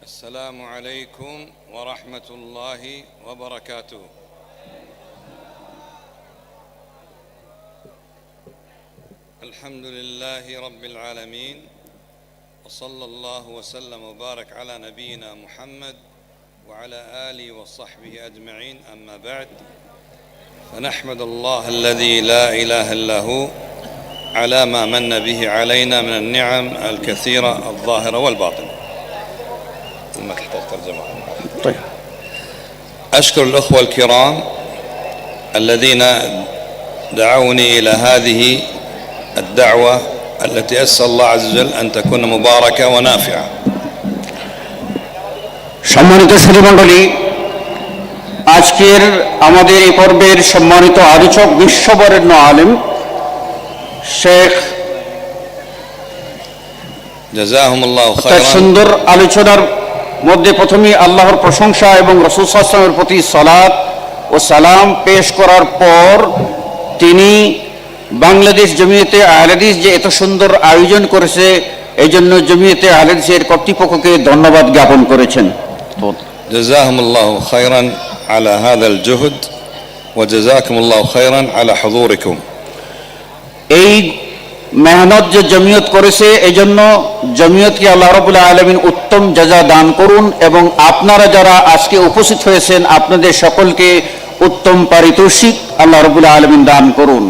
السلام عليكم ورحمة الله وبركاته. الحمد لله رب العالمين، وصلى الله وسلم وبارك على نبينا محمد وعلى آله وصحبه أجمعين. أما بعد، فنحمد الله الذي لا إله إلا هو على ما من به علينا من النعم الكثيرة الظاهرة والباطنة. ما تحتاج ترجمة. طيب. أشكر الأخوة الكرام الذين دعوني إلى هذه الدعوة التي أسأل الله عز وجل أن تكون مباركة ونافعة. সম্মানিত শ্রীমণ্ডলী, আজকের আমাদের এই পর্বের সম্মানিত আলোচক বিশ্ববরেণ্য আলেম শেখ জাযাহুমুল্লাহু তার খায়রান। সুন্দর আলোচনার মধ্যে প্রথমেই আল্লাহর প্রশংসা এবং রাসূল সাল্লাল্লাহু আলাইহি ওয়াসাল্লামের প্রতি সালাত ও সালাম পেশ করার পর তিনি বাংলাদেশ জমিয়তে আহলে হাদিস যে এত সুন্দর আয়োজন করেছে এই জন্য জমিয়তে আহলে হাদিসের কর্তৃপক্ষকে ধন্যবাদ জ্ঞাপন করেছেন। জাযাহুমুল্লাহু খায়রান আলা হাযাল জুহদ ওয়া জাযাকুমুল্লাহু খায়রান আলা হুযুরিকুম। এই মেহনত যে জমিয়ত করেছে এই জন্য জমিয়তকে আল্লাহ রাব্বুল আলামিন উত্তম জাযা দান করুন এবং আপনারা যারা আজকে উপস্থিত হয়েছেন আপনাদের সকলকে উত্তম পারিতোষিক আল্লাহ রাব্বুল আলামিন দান করুন।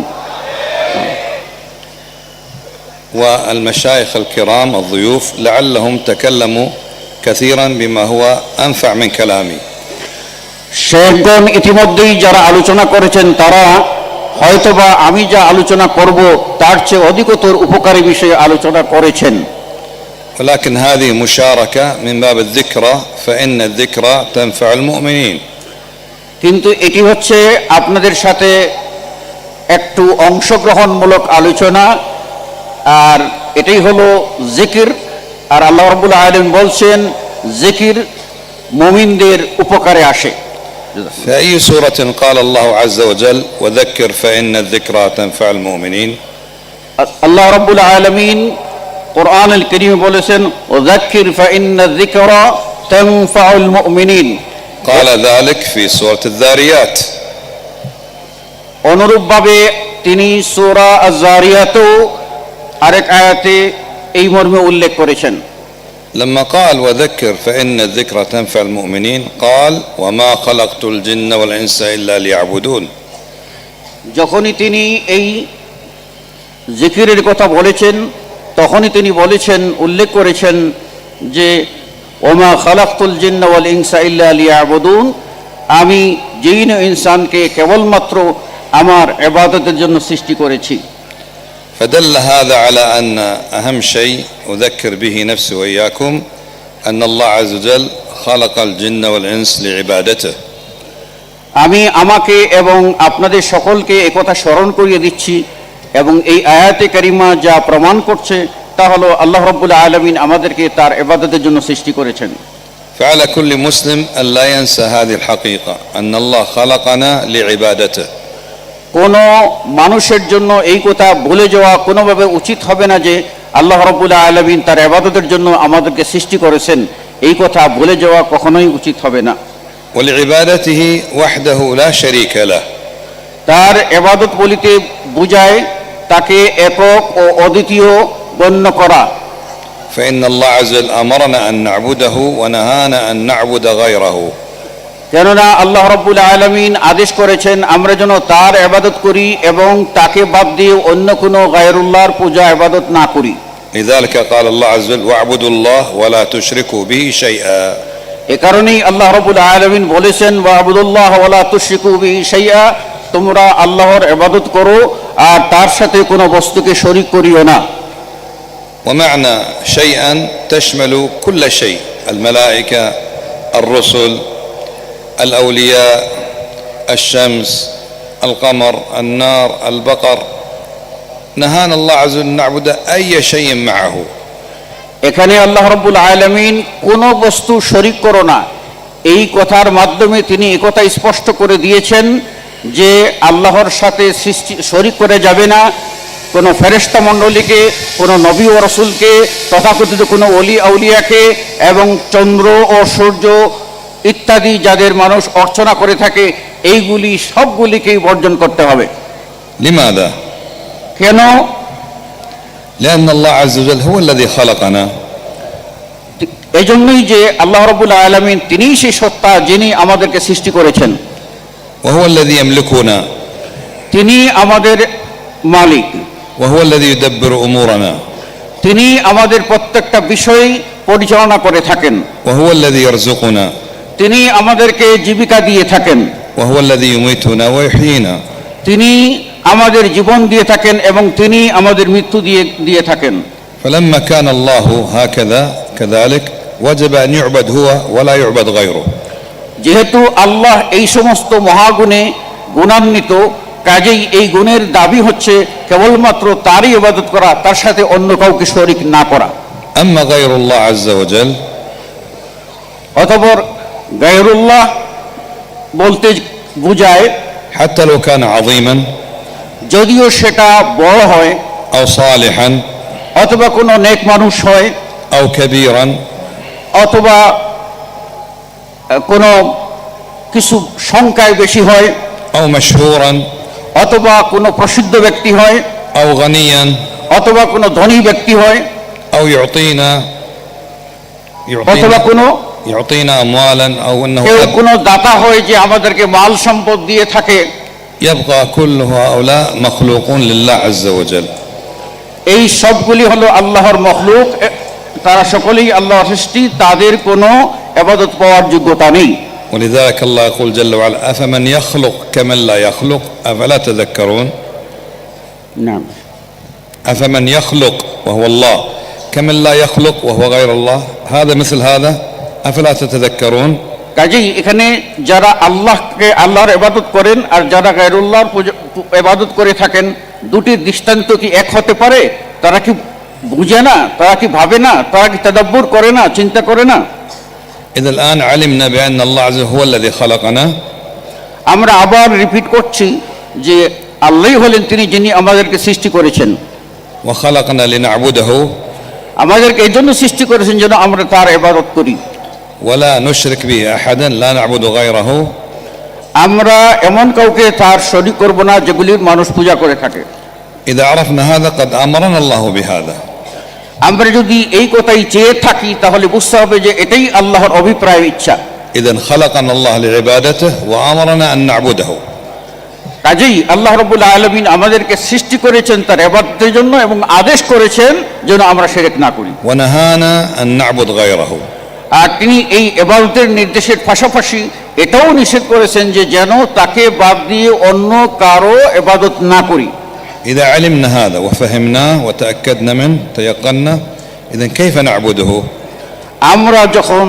والمشايخ الكرام الضيوف لعلهم تكلموا كثيرا بما هو أنفع من كلامي. শেখগণ ইতিমধ্যেই যারা আলোচনা করেছেন তারা হয়তোবা আমি যা আলোচনা করব তার চেয়ে অধিকতর উপকারী বিষয়ে আলোচনা করেছেন। ولكن هذه مشاركة من باب الذكرى فإن الذكرى تنفع المؤمنين. কিন্তু এটি হচ্ছে আপনাদের সাথে একটু অংশগ্রহণমূলক আলোচনা, আর এটাই হলো জিকির। আর আল্লাহ রাব্বুল আলামিন বলছেন জিকির মুমিনদের উপকারে আসে। في أي سورة قال الله عز وجل وذكر فإن الذكرى تنفع المؤمنين؟ আল্লাহ রাব্বুল আলামিন কোরআনুল কারীমে বলেছেন ওয়াযাক্কির ফাইন্না যিকরা তানফাউল মুমিনিন। قال ذلك في سورة الذاريات. অনুরূপভাবে তিনি সূরা আয-যারিয়াতেও আরেক আয়াতে এই মর্মে উল্লেখ করেছেন। لما قال وذكر فإن الذكرى تنفع المؤمنين قال وما خلقت الجن والإنس إلا ليعبدون. যখনই তিনি এই জিকিরের কথা বলেছেন তখনই তিনি বলেছেন, উল্লেখ করেছেন যে ওমা খালাকতুল জিন্না ওয়াল ইনসা ইল্লা লিয়াবুদুন, আমি জিন ও ইনসানকে কেবলমাত্র আমার ইবাদতের জন্য সৃষ্টি করেছি। فدل هذا على أن أهم شيء أذكر به نفسي وإياكم أن الله عز وجل خلق الجن والإنس لعبادته. আমি আমাকে এবং আপনাদের সকলকে একথা স্মরণ করিয়ে দিচ্ছি এবং এই আয়াতে কারিমা যা প্রমাণ করছে তা হলো আল্লাহ রাব্বুল আলামিন আমাদেরকে তার ইবাদতের জন্য সৃষ্টি করেছেন। فعلى كل مسلم أن لا ينسى هذه الحقيقة أن الله خلقنا لعبادته. কোন মানুষের জন্য এই কথা ভুলে যাওয়া কোনোভাবে উচিত হবে না যে আল্লাহ রাব্বুল আলামিন তার ইবাদতের জন্য আমাদেরকে সৃষ্টি করেছেন, এই কথা ভুলে যাওয়া কখনোই উচিত হবে না। ولعبادته وحده لا شريك له. তার ইবাদত বলিতে বোঝায় তাকে একক ও অদ্বিতীয় গণ্য করা। فإن الله عز وجل أمرنا أن نعبده ونهانا أن نعبد غيره. কেননা আল্লাহ রাব্বুল আলামিন আদেশ করেছেন আমরা যেন তার ইবাদত করি এবং তাকে বাদ দিয়ে অন্য কোনো গায়রুল্লাহর পূজা ইবাদত না করি। لذلك قال الله عز وجل واعبدوا الله ولا تشركوا به شيئا. এ কারণেই আল্লাহ রাব্বুল আলামিন বলেছেন ওয়াবুদুল্লাহ ওয়ালা তুশরিকু বিহি শাইআ, তোমরা আল্লাহর ইবাদত করো আর তার সাথে কোনো বস্তুকে শরীক করিও না। ومعنى شيئا تشمل كل شيء، الملائكة، الرسل، الأولياء، الشمس، القمر، النار، البقر. نهانا الله عز وجل نعبد أي شيء معه. এখানে আল্লাহ রাব্বুল আলামিন কোনো বস্তু শরীক করো না, এই কথার মাধ্যমে তিনি একথা স্পষ্ট করে দিয়েছেন যে আল্লাহর সাথে সৃষ্টি শরীক করে যাবে না, কোনো ফেরেশতা মণ্ডলীকে, কোনো নবী ও রসুলকে, তথাকথিত কোনো অলি আউলিয়াকে এবং চন্দ্র ও সূর্য ইত্যাদি যাদের মানুষ অর্চনা করে থাকে, এইগুলি সবগুলিকেই বর্জন করতে হবে। لماذا؟ কেন? لأن الله عز وجل هو الذي خلقنا এই জন্যই যে আল্লাহ রাব্বুল আলামিন তিনিই সেই সত্তা যিনি আমাদেরকে সৃষ্টি করেছেন, وهو الذي يملكنا তিনি আমাদের মালিক, وهو الذي يدبر أمورنا তিনি আমাদের প্রত্যেকটা বিষয় পরিচালনা করে থাকেন, وهو الذي يرزقنا তিনি আমাদেরকে জীবিকা দিয়ে থাকেন, وهو الذي يميتنا ويحيينا তিনি আমাদের জীবন দিয়ে থাকেন এবং তিনি আমাদের মৃত্যু দিয়ে থাকেন। فلما كان الله هكذا كذلك وجب أن يعبد هو ولا يعبد غيره যেহেতু আল্লাহ এই সমস্ত মহাগুণে গুণান্বিত, কাজেই এই গুণের দাবি হচ্ছে কেবলমাত্র তারই ইবাদত করা, তার সাথে অন্য কাউকে শরীক না করা। أما غير الله عز وجل অতঃপর গায়রুল্লাহ বলতে বোঝায় حتى لو كان عظيما যদিও সেটা বড় হয়, أو صالحا অথবা কোনো নেক মানুষ হয়, أو كبيرا অথবা কোনো কিছু সংখ্যায় বেশি হয়, أو مشهورا অথবা কোনো প্রসিদ্ধ ব্যক্তি হয়, أو غنيا অথবা কোনো ধনী ব্যক্তি হয়, أو يعطينا অথবা কোনো يعطينا أموالا أو أنه কেউ قد কোনো দাতা হয় যে আমাদেরকে মাল সম্পদ দিয়ে থাকে, يبقى كل هؤلاء مخلوقون لله عز وجل এই সবগুলি হলো আল্লাহর মখলুক, তারা সকলেই আল্লাহর সৃষ্টি, তাদের কোনো ইবাদত পাওয়ার যোগ্যতা নেই। ولذلك الله يقول جل وعلا أفمن يخلق كمن لا يخلق أفلا تذكرون না, أفمن يخلق وهو الله كمن لا يخلق وهو غير الله هذا مثل هذا أفلا تتذكرون কাজেই এখানে যারা আল্লাহর ইবাদত করেন আর যারা গায়রুল্লাহর ইবাদত করে থাকেন, দুটি দৃষ্টান্ত কি এক হতে পারে? তারা কি বুঝে না? তারা কি ভাবে না? তারা কি তাদাব্বুর করে না, চিন্তা করে না? إذا الآن علمنا بأن الله عز وجل هو الذي خلقنا আমরা আবার রিপিট করছি যে আল্লাহই হলেন তিনি যিনি আমাদেরকে সৃষ্টি করেছেন, وخلقنا لنعبده আমাদেরকে এই জন্য সৃষ্টি করেছেন যেন আমরা তার ইবাদত করি, ولا نشرك به أحدا لا نعبد غيره আমরা এমন কাউকে তার শরীক করব না যেগুলির মানুষ পূজা করে থাকে। إذا عرفنا هذا قد أمرنا الله بهذا আমরা যদি এই কথাই চেয়ে থাকি তাহলে বুঝতে হবে যে এটাই আল্লাহর অভিপ্রায়, ইচ্ছা। إذا خلقنا الله لعبادته وأمرنا أن نعبده কাজেই আল্লাহ রাব্বুল আলামিন আমাদেরকে সৃষ্টি করেছেন তার ইবাদতের জন্য এবং আদেশ করেছেন যেন আমরা শিরক না করি, ونهانا أن نعبد غيره আর তিনি এই ইবাদতের নির্দেশের পাশাপাশি এটাও নিষেধ করেছেন যে যেন তাকে বাদ দিয়ে অন্য কারো ইবাদত না করি। إذا علمنا هذا وفهمناه وتأكدنا منه تيقنا إذا كيف نعبده আমরা যখন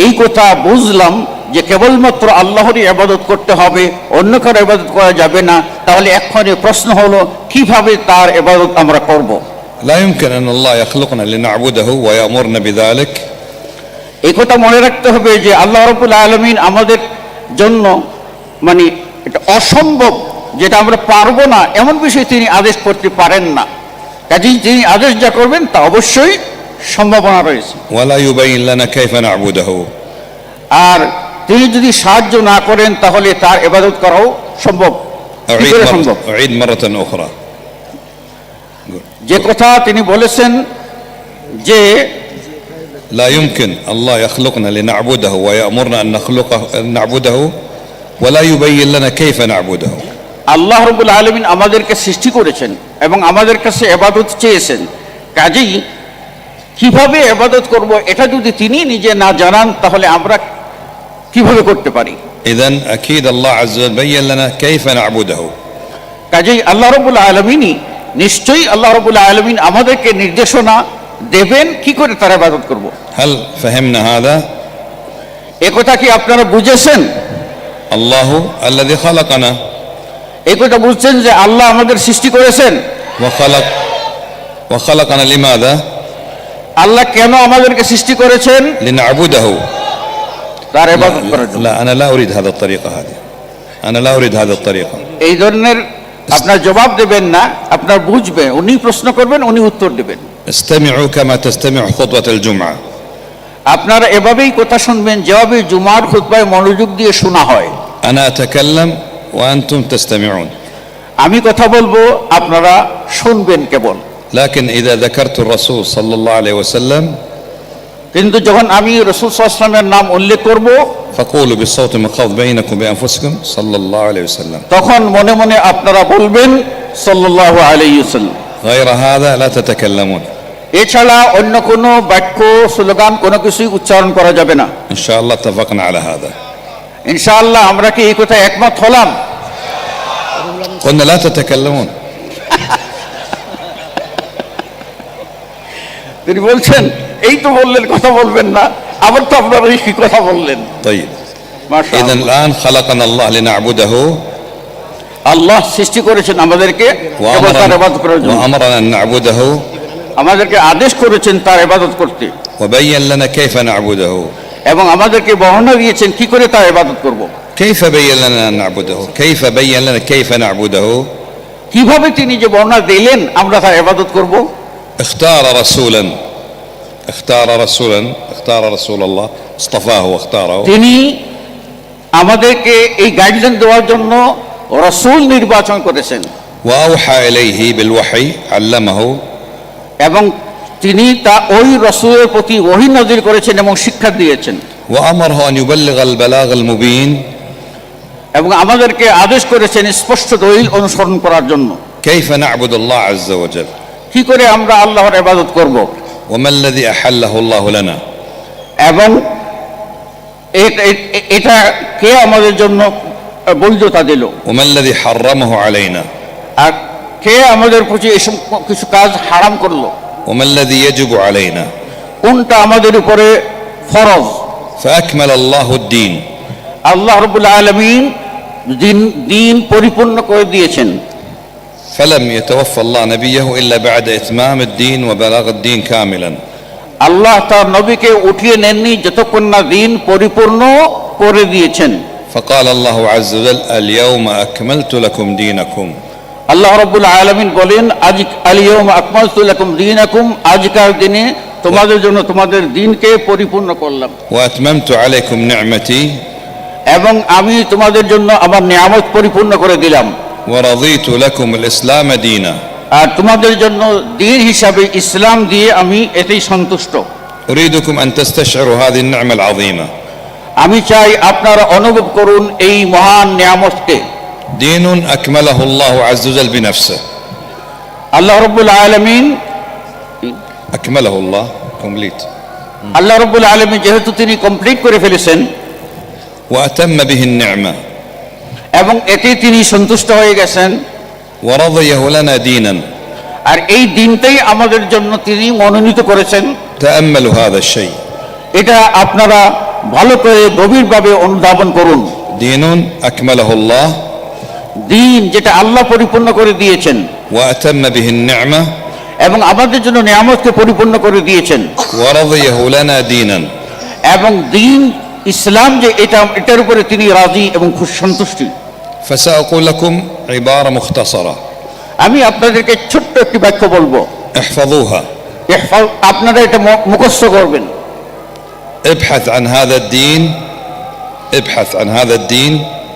এই কথা বুঝলাম যে কেবলমাত্র আল্লাহরই ইবাদত করতে হবে, অন্য কারো ইবাদত করা যাবে না, তাহলে এক্ষণে প্রশ্ন হলো কিভাবে তার ইবাদত আমরা করব। لا يمكن أن الله يخلقنا لنعبده ويأمرنا بذلك এই কথা মনে রাখতে হবে যে আল্লাহ রাব্বুল আলামিন আমাদের জন্য মানে এটা অসম্ভব, যেটা আমরা পারবো না এমন বিষয় তিনি আদেশ করতে পারেন না। কাজেই তিনি আদেশ যা করবেন তা অবশ্যই সম্ভাবনা রয়েছে, ولا يبين لنا كيف نعبده আর তিনি যদি সাহায্য না করেন তাহলে তার ইবাদত করাও সম্ভব কি করে সম্ভব? أعيد مرة أخرى যে কথা তিনি বলেছেন যে لا يمكن الله يخلقنا لنعبده ويأمرنا أن نعبده ولا يبين لنا كيف نعبده আল্লাহ রাব্বুল আলামিন আমাদেরকে সৃষ্টি করেছেন এবং আমাদের কাছে ইবাদত চেয়েছেন, কাজেই কিভাবে ইবাদত করব এটা যদি তিনি নিজে না জানান তাহলে আমরা কিভাবে করতে পারি? إذن أكيد الله عز وجل بين لنا كيف نعبده কাজেই আল্লাহ রাব্বুল আলামিনই নিশ্চয়ই আল্লাহ রাব্বুল আলামিন আমাদেরকে নির্দেশনা দেবেন কি করে তার ইবাদত করব। هل فهمنا هذا এ কথা কি আপনারা বুঝেছেন? الله الذي خلقنا এই কথা বুঝছেন যে আল্লাহ আমাদের সৃষ্টি করেছেন, وخلقنا لماذا আল্লাহ কেন আমাদেরকে সৃষ্টি করেছেন? لنعبده তার ইবাদত করার জন্য। لا أنا لا أريد هذا الطريقة هذه أنا لا أريد هذه الطريقة এই ধরনের আপনার জবাব দেবেন না, আপনার বুঝবেন, উনি প্রশ্ন করবেন, উনি উত্তর দেবেন। استمعوا كما تستمع خطبة الجمعة. আপনারা এভাবেই কথা শুনবেন যেভাবে জুমার খুতবায় মনোযোগ দিয়ে শোনা হয়। أنا أتكلم وأنتم تستمعون. আমি কথা বলবো, আপনারা শুনবেন কেবল। لكن إذا ذكرت الرسول صلى الله عليه وسلم কিন্তু যখন আমি রাসূল সাল্লাল্লাহু আলাইহি ওয়াসাল্লামের নাম উল্লেখ করব, فقولوا بالصوت المخفض بينكم بأنفسكم صلى الله عليه وسلم. তখন মনে মনে আপনারা বলবেন সাল্লাল্লাহু আলাইহি ওয়াসাল্লাম। غير هذا لا تتكلمون. এছাড়া অন্য কোনো বাক্য, স্লোগান কোনো কিছুই উচ্চারণ করা যাবে না। إن شاء الله اتفقنا على هذا. ইনশাআল্লাহ আমরা কি এই কথায় একমত হলাম? قلنا لا تتكلمون. তিনি বলছেন এই তো বললেন কথা বলবেন না, আবার তো আপনারা কি কথা বললেন। طيب. মাশাআল্লাহ। إذا الآن خلقنا الله لنعبده আল্লাহ সৃষ্টি করেছেন আমাদেরকে কেবল তার ইবাদত করার জন্য। وأمرنا أن نعبده আমাদেরকে আদেশ করেছেন তার ইবাদত করতে, وبين لنا كيف نعبده. এবং আমাদেরকে বর্ণনা দিয়েছেন কি করে তার ইবাদত করব। كيف بين لنا أن نعبده؟ كيف بين لنا كيف نعبده؟ কিভাবে তিনি যে বর্ণনা দিলেন আমরা তার ইবাদত করব। اختار رسول الله اصطفاه واختاره. তিনি আমাদেরকে এই গাইডলাইন দেওয়ার জন্য রাসূল নির্বাচন করেছেন, وأوحى إليه بالوحي علمه. এবং তিনি তা ওই রাসূলের প্রতি ওহী নাযিল করেছেন এবং শিক্ষা দিয়েছেন, وأمره أن يبلغ البلاغ المبين. এবং আমাদেরকে আদেশ করেছেন স্পষ্ট দলিল অনুসরণ করার জন্য। كيف نعبد الله عز وجل؟ কি করে আমরা আল্লাহর ইবাদত করব, وما الذي أحله الله لنا؟ এবং এটা কে আমাদের জন্য বৈধতা দিল, وما الذي حرمه علينا؟ আর কে আমাদের প্রতি এসব কিছু কাজ হারাম করলো, وما الذي يجب علينا؟ কোনটা আমাদের উপরে ফরজ। فأكمل الله الدين. আল্লাহ রাব্বুল আলামিন দিন পরিপূর্ণ করে দিয়েছেন। فلم يتوفى الله نبيه إلا بعد إتمام الدين وبلاغ الدين كاملا. আল্লাহ তার নবীকে উঠিয়ে নেননি যতক্ষণ না দিন পরিপূর্ণ করে দিয়েছেন। فقال الله عز وجل اليوم أكملت لكم دينكم. আল্লাহ রাব্বুল আলামিন বলেন আজ আল-ইয়াওমা আকমালতু লাকুম দীনাকুম, আজকের দিনে তোমাদের জন্য তোমাদের দিনকে পরিপূর্ণ করলাম, وأتممت عليكم نعمتي এবং আমি তোমাদের জন্য আমার নিয়ামত পরিপূর্ণ করে দিলাম, ورضيت لكم الإسلام دينا. আর তোমাদের জন্য দিন হিসাবে ইসলাম দিয়ে আমি এতেই সন্তুষ্ট। أريدكم أن تستشعروا هذه النعمة العظيمة. আমি চাই আপনারা অনুভব করুন এই মহান নিয়ামতকে। دين أكمله الله عز وجل بنفسه. আল্লাহ রাব্বুল আলামিন أكمله الله complete. আল্লাহ রাব্বুল আলামিন যেহেতু তিনি কমপ্লিট করে ফেলেছেন وأتم به النعمة এবং এতে তিনি সন্তুষ্ট হয়ে গেছেন, ورضيه لنا دينا. আর এই দিনটাই আমাদের জন্য তিনি মনোনীত করেছেন। تأملوا هذا الشيء. এটা আপনারা ভালো করে গভীরভাবে অনুধাবন করুন। دين أكمله الله দিন যেটা আল্লাহ পরিপূর্ণ করে দিয়েছেন وأتم به النعمة এবং আমাদের জন্য নিয়ামতকে পরিপূর্ণ করে দিয়েছেন, ورضيه لنا دينا. এবং দিন ইসলাম যে এটার উপরে তিনি রাজি এবং খুব সন্তুষ্টি। فسأقول لكم عبارة مختصرة আমি আপনাদেরকে ছোট্ট একটি বাক্য বলবো, احفظوها. আপনারা এটা মুখস্থ করবেন। ابحث عن هذا الدين. ابحث عن هذا الدين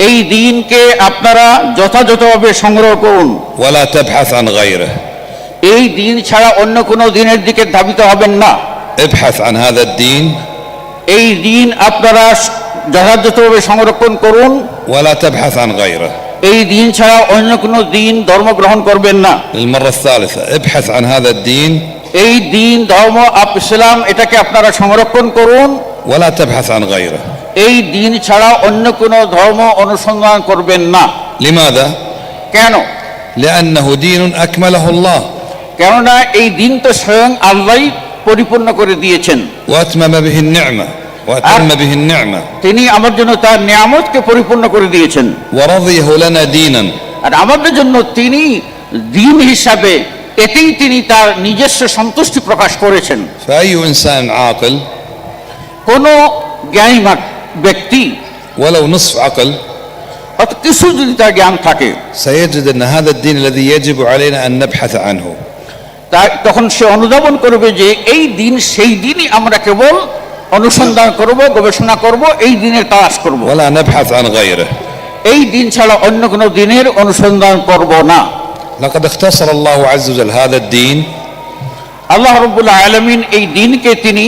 এই দিনকে আপনারা যথাযথভাবে সংগ্রহ করুন, ولا تبحث عن غيره. এই দিন ছাড়া অন্য কোনো দিনের দিকে ধাবিত হবেন না। ابحث عن هذا الدين এই দিন আপনারা যথাযথভাবে সংরক্ষণ করুন, ولا تبحث عن غيره. এই দিন ছাড়া অন্য কোনো দিন ধর্ম গ্রহণ করবেন না। للمرة الثالثة ابحث عن هذا الدين এই দিন ধর্ম ইসলাম এটাকে আপনারা সংরক্ষণ করুন, ولا تبحث عن غيره. এই দিন ছাড়া অন্য কোনো ধর্ম অনুসন্ধান করবেন না। لماذا؟ কেন? لأنه دين أكمله الله কেননা এই দিন তো স্বয়ং আল্লাহই পরিপূর্ণ করে দিয়েছেন, وأتمم به النعمة وأتم به النعمة তিনি আমার জন্য তার নিয়ামতকে পরিপূর্ণ করে দিয়েছেন, ورضيه لنا دينا. আর আমাদের জন্য তিনি দিন হিসাবে এতেই তিনি তার নিজস্ব সন্তুষ্টি প্রকাশ করেছেন। فأي إنسان عاقل কোন জ্ঞানী ব্যক্তি ولو نصف عقل অত কিছু যদি তার জ্ঞান থাকে, سيجد أن هذا الدين الذي يجب علينا أن نبحث عنه. তাই তখন সে অনুধাবন করবে যে এই দিন সেই দিনই আমরা কেবল অনুসন্ধান করব, গবেষণা করব, এই দিনের তালাশ করব, ولا نبحث عن غيره. এই দিন ছাড়া অন্য কোনো দিনের অনুসন্ধান করব না। لقد اختصر الله عز وجل هذا الدين আল্লাহ রাব্বুল আলামিন এই দিনকে তিনি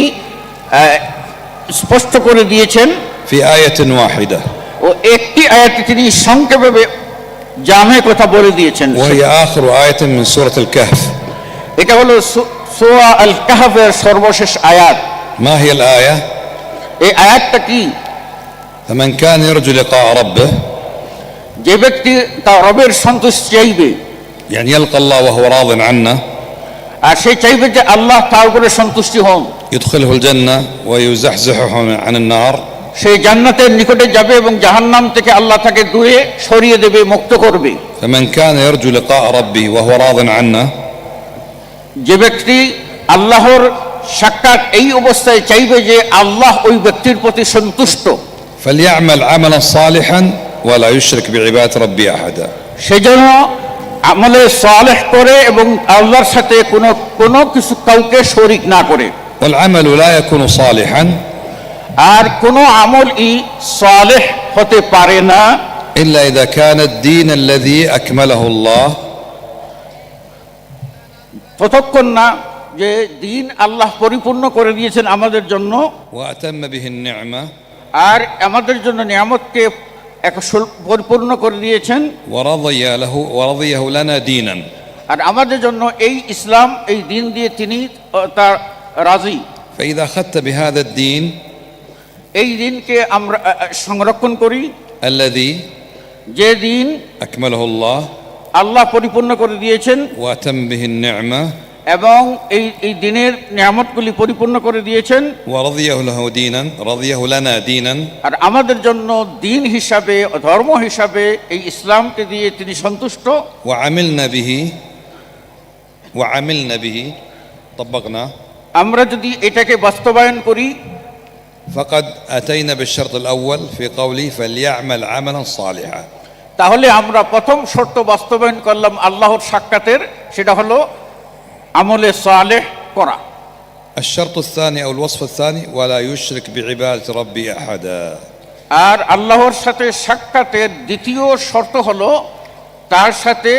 স্পষ্ট করে দিয়েছেন في آية واحدة ও একটি আয়াতে তিনি সংক্ষেপে জামে কথা বলে দিয়েছেন, وهي آخر آية من سورة الكهف. এটা হলো সূরা আল কাহফের সর্বশেষ আয়াত। ما هي الآية؟ এই আয়াতটা কি? فمن كان يرجو لقاء ربه، যে ব্যক্তি তার রবের সন্তুষ্টি চাইবে, يعني يلقى الله وهو راض عنه، আর সে চাইবে যে আল্লাহ তার উপরে সন্তুষ্টি হন, يدخله الجنة ويزحزحه عن النار، সেই জান্নাতের নিকটে যাবে এবং জাহান্নাম থেকে আল্লাহ তাকে দূরে সরিয়ে দেবে, মুক্ত করবে। فمن كان يرجو لقاء ربه وهو راض عنه، যে ব্যক্তি আল্লাহর সাক্ষাৎ এই অবস্থায় চাইবে যে আল্লাহ ওই ব্যক্তির প্রতি সন্তুষ্ট, فليعمل عملا صالحا ولا يشرك بعبادة ربه أحدا. সেজন্য আমলে সালেহ করে এবং আল্লাহর সাথে কোনো কিছু কাউকে শরীক না করে। والعمل لا يكون صالحا আর কোনো আমলই সালেহ হতে পারে না إلا إذا كان الدين الذي أكمله الله ততক্ষণ না যে দিন আল্লাহ পরিপূর্ণ করে দিয়েছেন আমাদের জন্য, وأتم به النعمة আর আমাদের জন্য নিয়ামতকে পরিপূর্ণ করে দিয়েছেন, ورضيه لنا دينا. আর আমাদের জন্য এই ইসলাম, এই দিন দিয়ে তিনি তার রাজি। فإذا أخذت بهذا الدين এই দিনকে আমরা সংরক্ষণ করি, الذي যে দিন أكمله الله আল্লাহ পরিপূর্ণ করে দিয়েছেন وأتم به النعمة এবং এই দিনের নিয়ামতগুলি পরিপূর্ণ করে দিয়েছেন, رضيه لنا دينا আর আমাদের জন্য দিন হিসাবে, ধর্ম হিসাবে এই ইসলামকে দিয়ে তিনি সন্তুষ্ট। وعملنا به طبقنا، আমরা যদি এটাকে বাস্তবায়ন করি, فقد أتينا بالشرط الأول في قوله فليعمل عملا صالحا. তাহলে আমরা প্রথম শর্ত বাস্তবায়ন করলাম আল্লাহর সাক্ষাতের, সেটা হলো আমলে সালেহ করা। الشرط الثاني أو الوصف الثاني ولا يشرك بعبادة ربي أحدا. আর আল্লাহর সাথে সাক্ষাতের দ্বিতীয় শর্ত হলো তার সাথে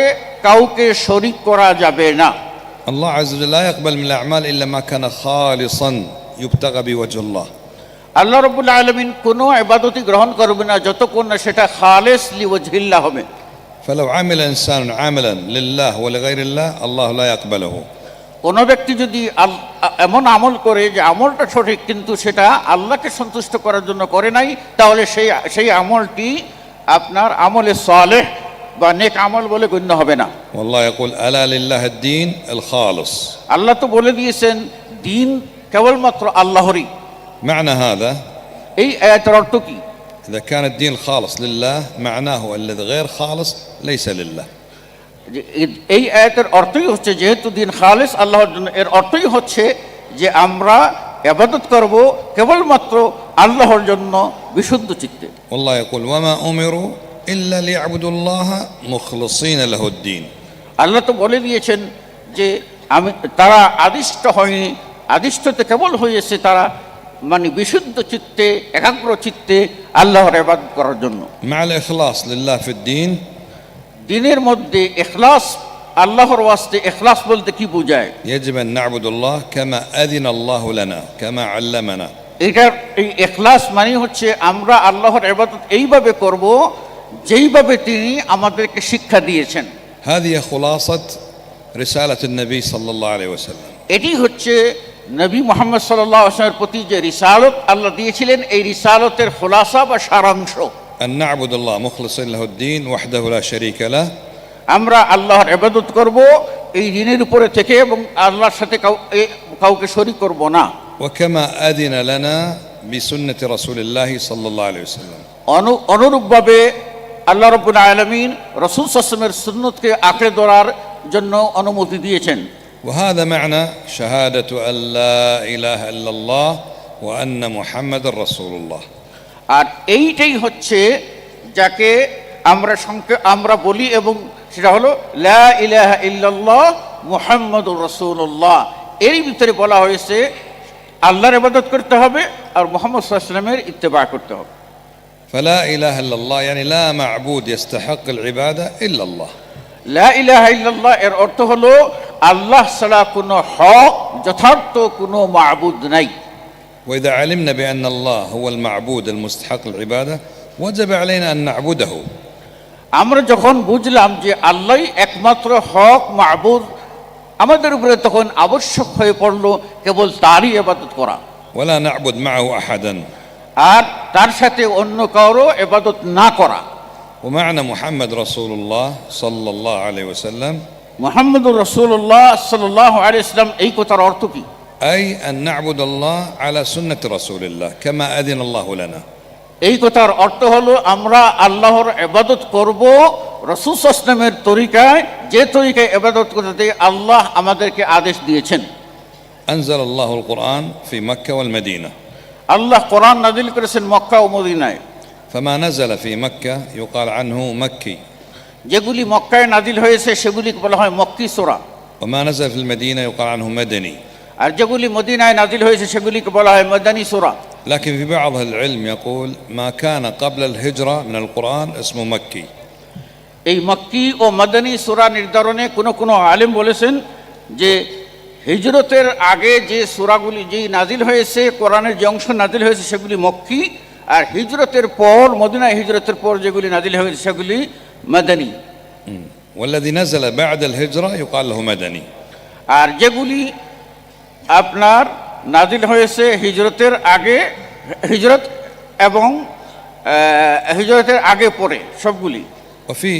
কাউকে শরীক করা যাবে না। الله عز وجل لا يقبل من الأعمال إلا ما كان خالصا يبتغى بوجه الله. আল্লাহ রাব্বুল আলামিন কোনো ইবাদতই গ্রহণ করবে না যতক্ষণ না সেটা খালেস লিওয়াজহিল্লাহ হবে। فلو عمل إنسان عملا لله ولغير الله الله لا يقبله. কোনো ব্যক্তি যদি এমন আমল করে যে আমলটা সঠিক কিন্তু সেটা আল্লাহকে সন্তুষ্ট করার জন্য করে নাই, তাহলে সেই আমলটি আপনার আমলে সালেহ বা নেক আমল বলে গণ্য হবে না। والله يقول ألا لله الدين الخالص. আল্লাহ তো বলে দিয়েছেন দিন কেবলমাত্র আল্লাহরই। معنى هذا এই আয়াতের অর্থ কি? إذا كان الدين الخالص لله معناه الذي غير خالص ليس لله. এই আয়াতের অর্থই হচ্ছে যেহেতু দিন খালেস আল্লাহর জন্য, এর অর্থই হচ্ছে যে আমরা ইবাদত করব কেবলমাত্র আল্লাহর জন্য বিশুদ্ধ চিত্তে। والله يقول وما أمروا إلا ليعبدوا الله مخلصين له الدين. আল্লাহ তো বলে দিয়েছেন যে তারা আদিষ্ট হয়নি, আদিষ্টতে কেবল হয়েছে তারা মানে বিশুদ্ধ চিত্তে, একাগ্র চিত্তে আল্লাহর ইবাদত করার জন্য। مع الإخلاص لله في الدين দিনের মধ্যে ইখলাস, আল্লাহর ওয়াস্তে ইখলাস বলতে কি বোঝায়? يجب أن نعبد الله كما أذن الله لنا كما علمنا. এটার এই ইখলাস মানে হচ্ছে আমরা আল্লাহর ইবাদত এইভাবে করব যেইভাবে তিনি আমাদেরকে শিক্ষা দিয়েছেন। هذه خلاصة رسالة النبي صلى الله عليه وسلم. এটি হচ্ছে নবী মুহাম্মদ সাল্লাল্লাহু আলাইহি ওয়াসাল্লামের প্রতি যে রিসালত আল্লাহ দিয়েছিলেন, এই রিসালতের খুলাসা বা সারাংশ। أن نعبد الله مخلصين له الدين وحده لا شريك له. আমরা আল্লাহর ইবাদত করব এই দিনের উপরে থেকে এবং আল্লাহর সাথে কাউকে শরীক করব না। وكما أذن لنا بسنة رسول الله صلى الله عليه وسلم. অনুরূপভাবে আল্লাহ রাব্বুল আলামিন রাসূল সাল্লাল্লাহু আলাইহি ওয়াসাল্লামের সুন্নতকে আঁকড়ে ধরার জন্য অনুমতি দিয়েছেন। وهذا معنى شهادة أن لا إله إلا الله وأن محمد رسول الله. আর এইটাই হচ্ছে যাকে আমরা বলি, এবং সেটা হলো লা ইলাহা ইল্লাল্লাহ মুহাম্মাদুর রাসূলুল্লাহ। এর ভিতরে বলা হয়েছে আল্লাহর ইবাদত করতে হবে আর মুহাম্মদ সাল্লাল্লাহু আলাইহি ওয়াসাল্লামের ইত্তেবা করতে হবে। فلا إله إلا الله يعني لا معبود يستحق العبادة إلا الله. লা ইলাহা ইল্লাল্লাহ এর অর্থ হলো আল্লাহ ছাড়া কোনো হক যথার্থ কোনো মাবুদ নাই। وإذا علمنا بأن الله هو المعبود المستحق العبادة وجب علينا أن نعبده. আমরা যখন বুঝলাম যে আল্লাহই একমাত্র হক মাবুদ, আমাদের উপরে তখন আবশ্যক হয়ে পড়লো কেবল তারই ইবাদত করা, ولا نعبد معه أحدا. আর তার সাথে অন্য কারো ইবাদত না করা। ومعنى محمد رسول الله صلى الله عليه وسلم মুহাম্মদুর রাসূলুল্লাহ সাল্লাল্লাহু আলাইহি ওয়াসাল্লাম এই কথার অর্থ কি? أي أن نعبد الله على سنة رسول الله كما أذن الله لنا. এই কথার অর্থ হলো আমরা আল্লাহর ইবাদত করব রাসূল সাল্লাল্লাহু আলাইহি ওয়াসাল্লামের তরিকায়, যে তরিকায় ইবাদত করতে আল্লাহ আমাদেরকে আদেশ দিয়েছেন। أنزل الله القرآن في مكة والمدينة. আল্লাহ কোরআন নাযিল করেছেন মক্কা ও মদিনায়। فما نزل في مكة يقال عنه مكي. যেগুলি মক্কায় নাযিল হয়েছে সেগুলি বলা হয় মক্কি সূরা, وما نزل في المدينة يقال عنه مدني. আর যেগুলি মদিনায় নাযিল হয়েছে সেগুলিকে বলা হয় মাদানী সূরা। لكن في بعض أهل العلم يقول ما كان قبل الهجرة من القرآن اسمه مكي. এই মক্কি ও মাদানী সূরা নির্ধারণে কোন আলেম বলেছেন যে হিজরতের আগে যে সূরাগুলি যে নাযিল হয়েছে, কোরআনের যে অংশ নাযিল হয়েছে সেগুলি মক্কি, আর হিজরতের পর মদিনায় হিজরতের পর যেগুলি নাযিল হয়েছে সেগুলি মাদানী। والذي نزل بعد الهجرة يقال له مدني. আর যেগুলি আপনার নাযিল হয়েছে হিজরতের আগে, হিজরত এবং হিজরতের আগে পরে সবগুলি। وفي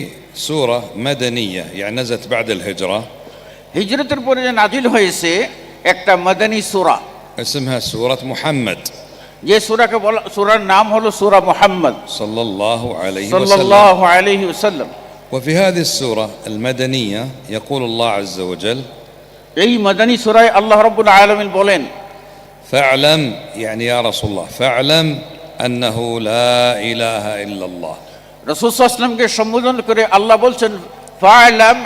سورة مدنية يعني نزلت بعد الهجرة হিজরতের পরে যে নাযিল হয়েছে একটা মাদানী সূরা, اسمها سورة محمد যে সূরাকে বলা, সূরার নাম হলো সূরা মুহাম্মদ صلى الله عليه وسلم. সাল্লাল্লাহু আলাইহি ওয়াসাল্লাম। وفي هذه السورة المدنية يقول الله عز وجل এই মাদানী সূরায় আল্লাহ রাব্বুল আলামিন বলেন فاعلم يعني يا رسول الله فاعلم أنه لا إله إلا الله. রাসূল সাল্লাল্লাহু আলাইহি ওয়াসাল্লামকে সম্বোধন করে আল্লাহ বলছেন ফা'লাম,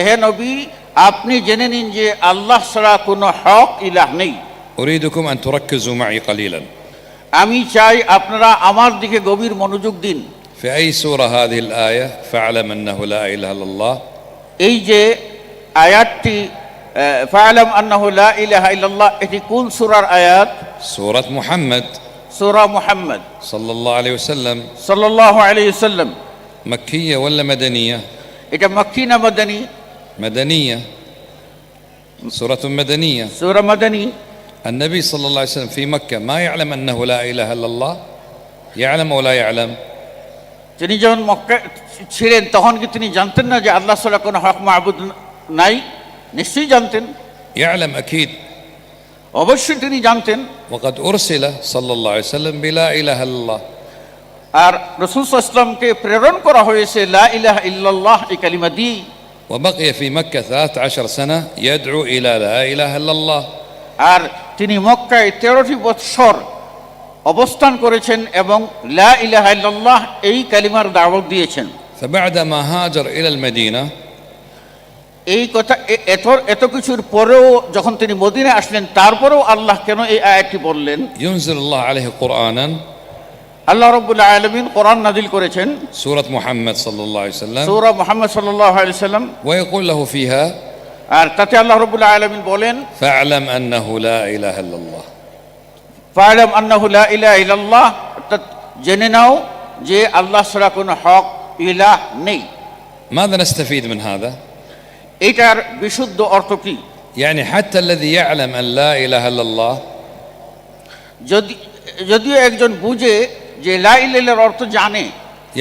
হে নবী আপনি জেনে নিন যে আল্লাহ ছাড়া কোনো হক ইলাহ নেই। أريدكم أن تركزوا معي قليلا. আমি চাই আপনারা আমার দিকে গভীর মনোযোগ দিন। في أي سورة هذه الآية فاعلم أنه لا إله إلا الله؟ এই যে আয়াতটি ফা'লাম আন্নাহু লা ইলাহা ইল্লাল্লাহ, এটি কোন সূরার আয়াত? سورة محمد সূরা মুহাম্মদ صلى الله عليه وسلم. সাল্লাল্লাহু আলাইহি ওয়াসাল্লাম। مكية ولا مدنية؟ এটা মক্কি না মাদানী? مدنية، سورة مدنية. সূরা মাদানী। النبي صلى الله عليه وسلم في مكة ما يعلم أنه لا إله إلا الله؟ يعلم أو لا يعلم؟ তিনি যখন মক্কা ছিলেন তখন কি তিনি জানতেন না যে আল্লাহ ছাড়া কোনো হক মাবুদ নাই? নিশ্চয়ই জানতেন, يعلم أكيد. অবশ্যই তিনি জানতেন। وقد أرسل صلى الله عليه وسلم بلا إله إلا الله. আর রাসূল সাল্লাল্লাহু আলাইহি ওয়াসাল্লামকে প্রেরণ করা হয়েছে লা ইলাহা ইল্লাল্লাহ এই কালিমা দিয়ে। وبقي في مكة 13 سنة يدعو إلى لا إله إلا الله. আর তিনি মক্কায় 13টি বৎসর অবস্থান করেছেন এবং লা ইলাহা ইল্লাল্লাহ এই কালিমার দাওয়াত দিয়েছেন। فبعدما هاجر إلى المدينة এই কথা এত কিছুর পরেও যখন তিনি মদিনায় আসলেন তারপরেও আল্লাহ কেন এই আয়াতটি বললেন? ينزل الله عليه قرآنا আল্লাহ রাব্বুল আলামিন কোরআন নাযিল করেছেন سورة محمد صلى الله عليه وسلم সূরা মুহাম্মদ সাল্লাল্লাহু আলাইহি সাল্লাম, ويقول له فيها আর তাতে আল্লাহ রাব্বুল আলামিন বলেন فاعلم أنه لا إله إلا الله. ফা'লাম আন্নাহু লা ইলাহা ইল্লাল্লাহ, অর্থাৎ জেনে নাও যে আল্লাহ ছাড়া কোনো হক ইলাহ নেই। ماذا نستفيد من هذا؟ এটার বিশুদ্ধ অর্থ কি? يعني حتى الذي يعلم أن لا إله إلا الله যদিও একজন বুঝে যে লা ইলাহা ইল্লাল্লাহর অর্থ জানে,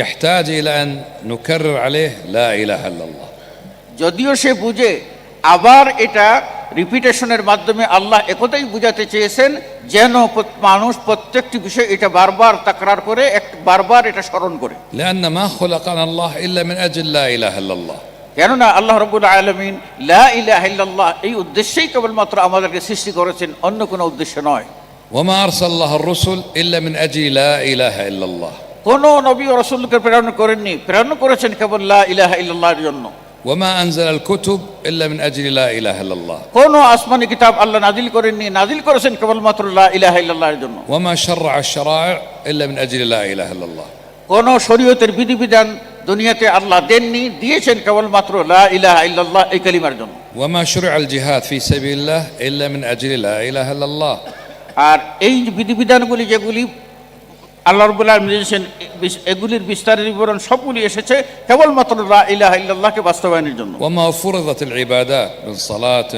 يحتاج إلى أن نكرر عليه لا إله إلا الله. যদিও সে বুঝে, আবার এটা রিপিটেশনের মাধ্যমে আল্লাহ একথাই বুঝাতে চেয়েছেন যেন মানুষ প্রত্যেকটি বিষয় এটা বারবার তাকরার করে, বারবার এটা স্মরণ করে। لأن ما خلقنا الله إلا من أجل لا إله إلا الله. কেননা আল্লাহ রাব্বুল আলামিন লা ইলাহা ইল্লাল্লাহ এই উদ্দেশ্যেই কেবলমাত্র আমাদেরকে সৃষ্টি করেছেন, অন্য কোনো উদ্দেশ্য নয়। وما أرسل الله الرسل إلا من أجل لا إله إلا الله. কোন নবী ও রাসূলকে প্রেরণ করেননি, প্রেরণ করেছেন কেবল লা ইলাহা ইল্লাল্লাহর জন্য। وما أنزل الكتب إلا من أجل لا إله إلا الله. কোন আসমানি কিতাব আল্লাহ নাজিল করেননি, নাজিল করেছেন কেবলমাত্র লা ইলাহা ইল্লাল্লাহর জন্য। وما شرع الشرائع إلا من أجل لا إله إلا الله. কোন শরীয়তের বিধিবিধান দুনিয়াতে আল্লাহ দেননি, দিয়েছেন কেবলমাত্র লা ইলাহা ইল্লাল্লাহ এই কালিমার জন্য। وما شرع الجهاد في سبيل الله إلا من أجل لا إله إلا الله. আর এই বিধিবিধানগুলি যেগুলি আল্লাহ রাব্বুল আলামিন দিয়েছেন, এগুলির বিস্তারের বিবরণ সবগুলি এসেছে কেবলমাত্র লা ইলাহা ইল্লাল্লাহকে বাস্তবায়নের জন্য। وما فرضت العبادات من صلاة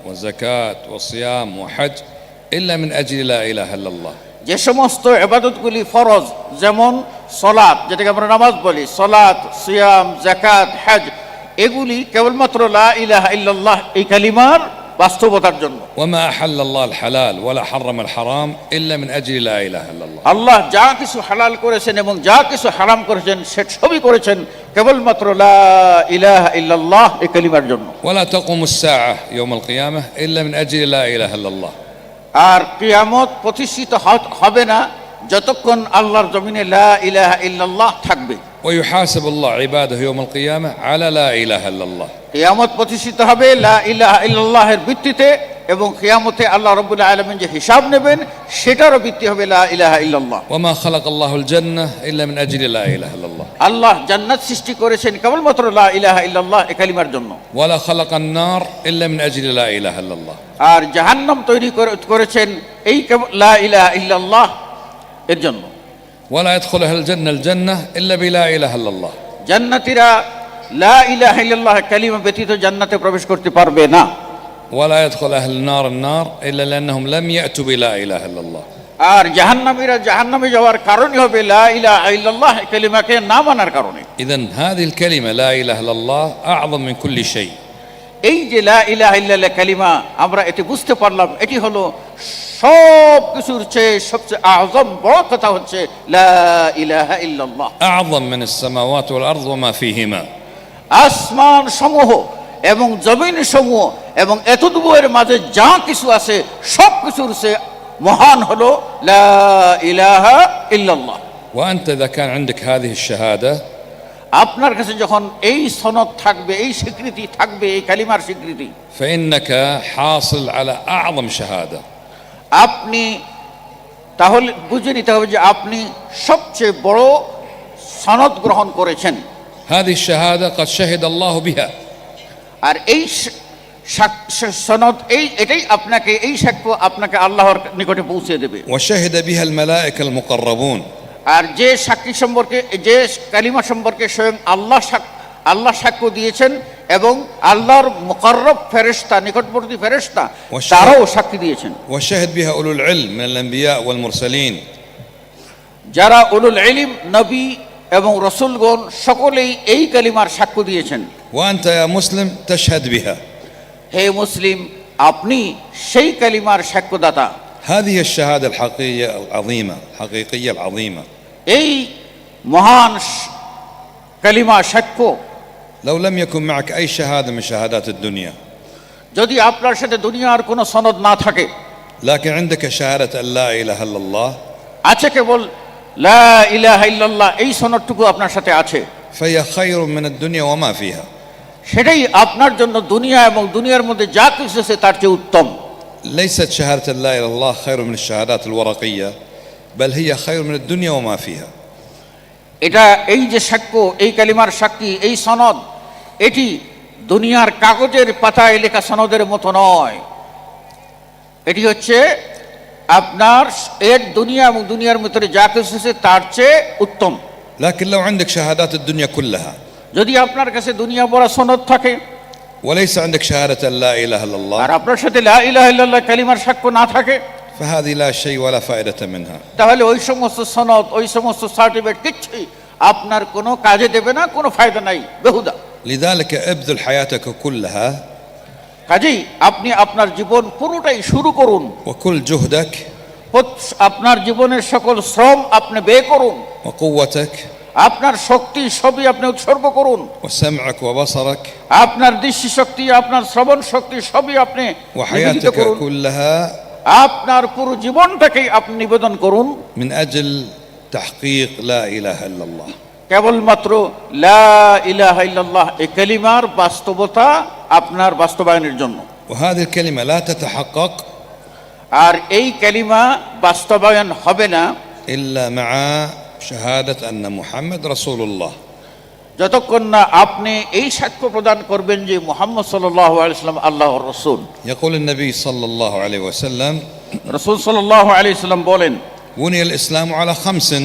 وزكاة وصيام وحج إلا من أجل لا إله إلا الله. যে সমস্ত ইবাদতগুলি ফরজ, যেমন সালাত, যেটাকে আমরা নামাজ বলি, সালাত, সিয়াম, যাকাত, হজ, এগুলি কেবলমাত্র লা ইলাহা ইল্লাল্লাহ এই কালিমার বাস্তবতার জন্য। وما أحل الله الحلال ولا حرم الحرام إلا من أجل لا إله إلا الله. আল্লাহ যা কিছু হালাল করেছেন এবং যা কিছু হারাম করেছেন সে সবই করেছেন কেবলমাত্র লা ইলাহা ইল্লাল্লাহ এই কালিমার জন্য। ولا تقوم الساعة يوم القيامة إلا من أجل لا إله إلا الله. আর কিয়ামত প্রতিষ্ঠিত হবে না যতক্ষণ আল্লাহর জমিনে লা ইলাহা ইল্লাল্লাহ থাকবে। ويحاسب الله عباده يوم القيامة على لا إله إلا الله. কিয়ামত প্রতিষ্ঠিত হবে লা ইলাহা ইল্লাল্লাহের ভিত্তিতে, এবং কিয়ামতে আল্লাহ রাব্বুল আলামিন যে হিসাব নেবেন সেটারও ভিত্তি হবে লা ইলাহা ইল্লাল্লাহ। وما خلق الله الجنة إلا من أجل لا إله إلا الله. আল্লাহ জান্নাত সৃষ্টি করেছেন কেবলমাত্র লা ইলাহা ইল্লাল্লাহ এই কালিমার জন্য। ولا خلق النار إلا من أجل لا إله إلا الله. আর জাহান্নাম তৈরি করেছেন এই লা ইলাহা ইল্লাল্লাহ এর জন্য। ولا يدخل أهل الجنة إلا بلا إله إلا الله. জান্নাতীরা লা ইলাহা ইল্লাল্লাহ কালিমা ব্যতীত জান্নাতে প্রবেশ করতে পারবে না। ولا يدخل أهل النار إلا لأنهم لم يأتوا بلا إله إلا الله. আর জাহান্নামীরা জাহান্নামে যাওয়ার কারণই হবে লা ইলাহা ইল্লাল্লাহ কালিমাকে না মানার কারণে। إذن هذه الكلمة لا إله إلا الله أعظم من كل شيء. এই যে লা ইলাহা ইল্লাল্লাহ কালিমা, আমরা এতে বুঝতে পারলাম এটি হলো সব কিছুর চেয়ে সবচেয়ে আযম বড় কথা হচ্ছে লা ইলাহা ইল্লাল্লাহ। أعظم من السماوات والأرض وما فيهما. আসমান সমূহ এবং জমিন সমূহ এবং এতদূরের মাঝে যা কিছু আছে সব কিছুর চেয়ে মহান হলো লা ইলাহা ইল্লাল্লাহ। وأنت إذا كان عندك هذه الشهادة আপনার কাছে যখন এই সনদ থাকবে, এই স্বীকৃতি থাকবে, এই কালিমার স্বীকৃতি, فإنك حاصل على أعظم شهادة. আপনি তাহলে বুঝে নিতে হবে যে আপনি সবচেয়ে বড় সনদ গ্রহণ করেছেন। هذه الشهادة قد شهد الله بها. আর এই সনদ এটাই আপনাকে, এই সাক্ষ্য আপনাকে আল্লাহর নিকটে পৌঁছে দেবে। وشهد بها الملائكة المقربون. আর যে সাক্ষী সম্পর্কে, যে কালিমা সম্পর্কে স্বয়ং আল্লাহ সাক্ষ্য দিয়েছেন এবং আল্লাহর মুকাররব ফেরেশতা, নিকটবর্তী ফেরেশতা, তারাও সাক্ষী দিয়েছেন। وشهد بها أولو العلم من الأنبياء والمرسلين. যারা উলুল ইলম, নবী এবং রাসূলগণ সকলেই এই কালিমার সাক্ষ্য দিয়েছেন। وأنت يا مسلم تشهد بها. হে মুসলিম, আপনি সেই কালিমার সাক্ষ্যদাতা। هذه الشهادة الحقيقية العظيمة، الحقيقية العظيمة. এই মহান কালিমা সাক্ষ্য, لو لم يكن معك أي شهادة من شهادات الدنيا، যদি আপনার সাথে দুনিয়ার কোনো সনদ না থাকে, لكن عندك شهادة أن لا إله إلا الله، আছে কেবল লা ইলাহা ইল্লাল্লাহ এই সনদটুকু আপনার সাথে আছে, فهي خير من الدنيا وما فيها. সেটাই আপনার জন্য দুনিয়া এবং দুনিয়ার মধ্যে যা কিছু আছে তার চেয়ে উত্তম। ليست شهادة لا إله إلا الله خير من الشهادات الورقية، بل هي خير من الدنيا وما فيها. এটা এই যে সাক্ষ্য, এই কালিমার সাক্ষী, এই সনদ, এটি দুনিয়ার কাগজের পাতায় লেখা সনদের মতো নয়। এটি হচ্ছে আপনার এর দুনিয়া এবং দুনিয়ার ভিতরে যা কিছু আছে তার চেয়ে উত্তম। لكن لو عندك شهادات الدنيا كلها যদি আপনার কাছে দুনিয়া ভরা সনদ থাকে وليس عندك شهادة أن لا إله إلا আর الله، আপনার সাথে লা ইলাহা ইল্লাল্লাহ কালিমার সাক্ষ্য না থাকে, فهذه لا شيء ولا فائدة منها. তাহলে ওই সমস্ত সনদ, ওই সমস্ত সার্টিফিকেট কিচ্ছুই আপনার কোনো কাজে দেবে না, কোনো ফায়দা নাই, বেহুদা। لذلك ابذل حياتك كلها কাজেই আপনি আপনার জীবন পুরোটাই শুরু করুন, وكل جهدك আপনার জীবনের সকল শ্রম আপনি ব্যয় করুন, وقوتك আপনার শক্তি সবই আপনি উৎসর্গ করুন, وسمعك وبصرك আপনার দৃষ্টি শক্তি, আপনার শ্রবণ শক্তি সবই আপনি নিবেদিত وحياتك করুন, كلها আপনার পুরো জীবনটাকেই আপনি নিবেদন করুন من أجل تحقيق لا إله إلا الله. কেবলমাত্র লা ইলাহা ইল্লাল্লাহ এই কালিমার বাস্তবতা আপনার বাস্তবায়নের জন্য। وهذه الكلمة لا تتحقق আর এই কালিমা বাস্তবায়ন হবে না إلا مع شهادة أن محمد رسول الله. যতক্ষণ না আপনি এই সাক্ষ্য প্রদান করবেন যে মুহাম্মদ সাল্লাল্লাহু আলাইহি ওয়াসাল্লাম আল্লাহর রাসূল। يقول النبي صلى الله عليه وسلم রাসূল সাল্লাল্লাহু আলাইহি ওয়াসাল্লাম বলেন, بني الإسلام على 5.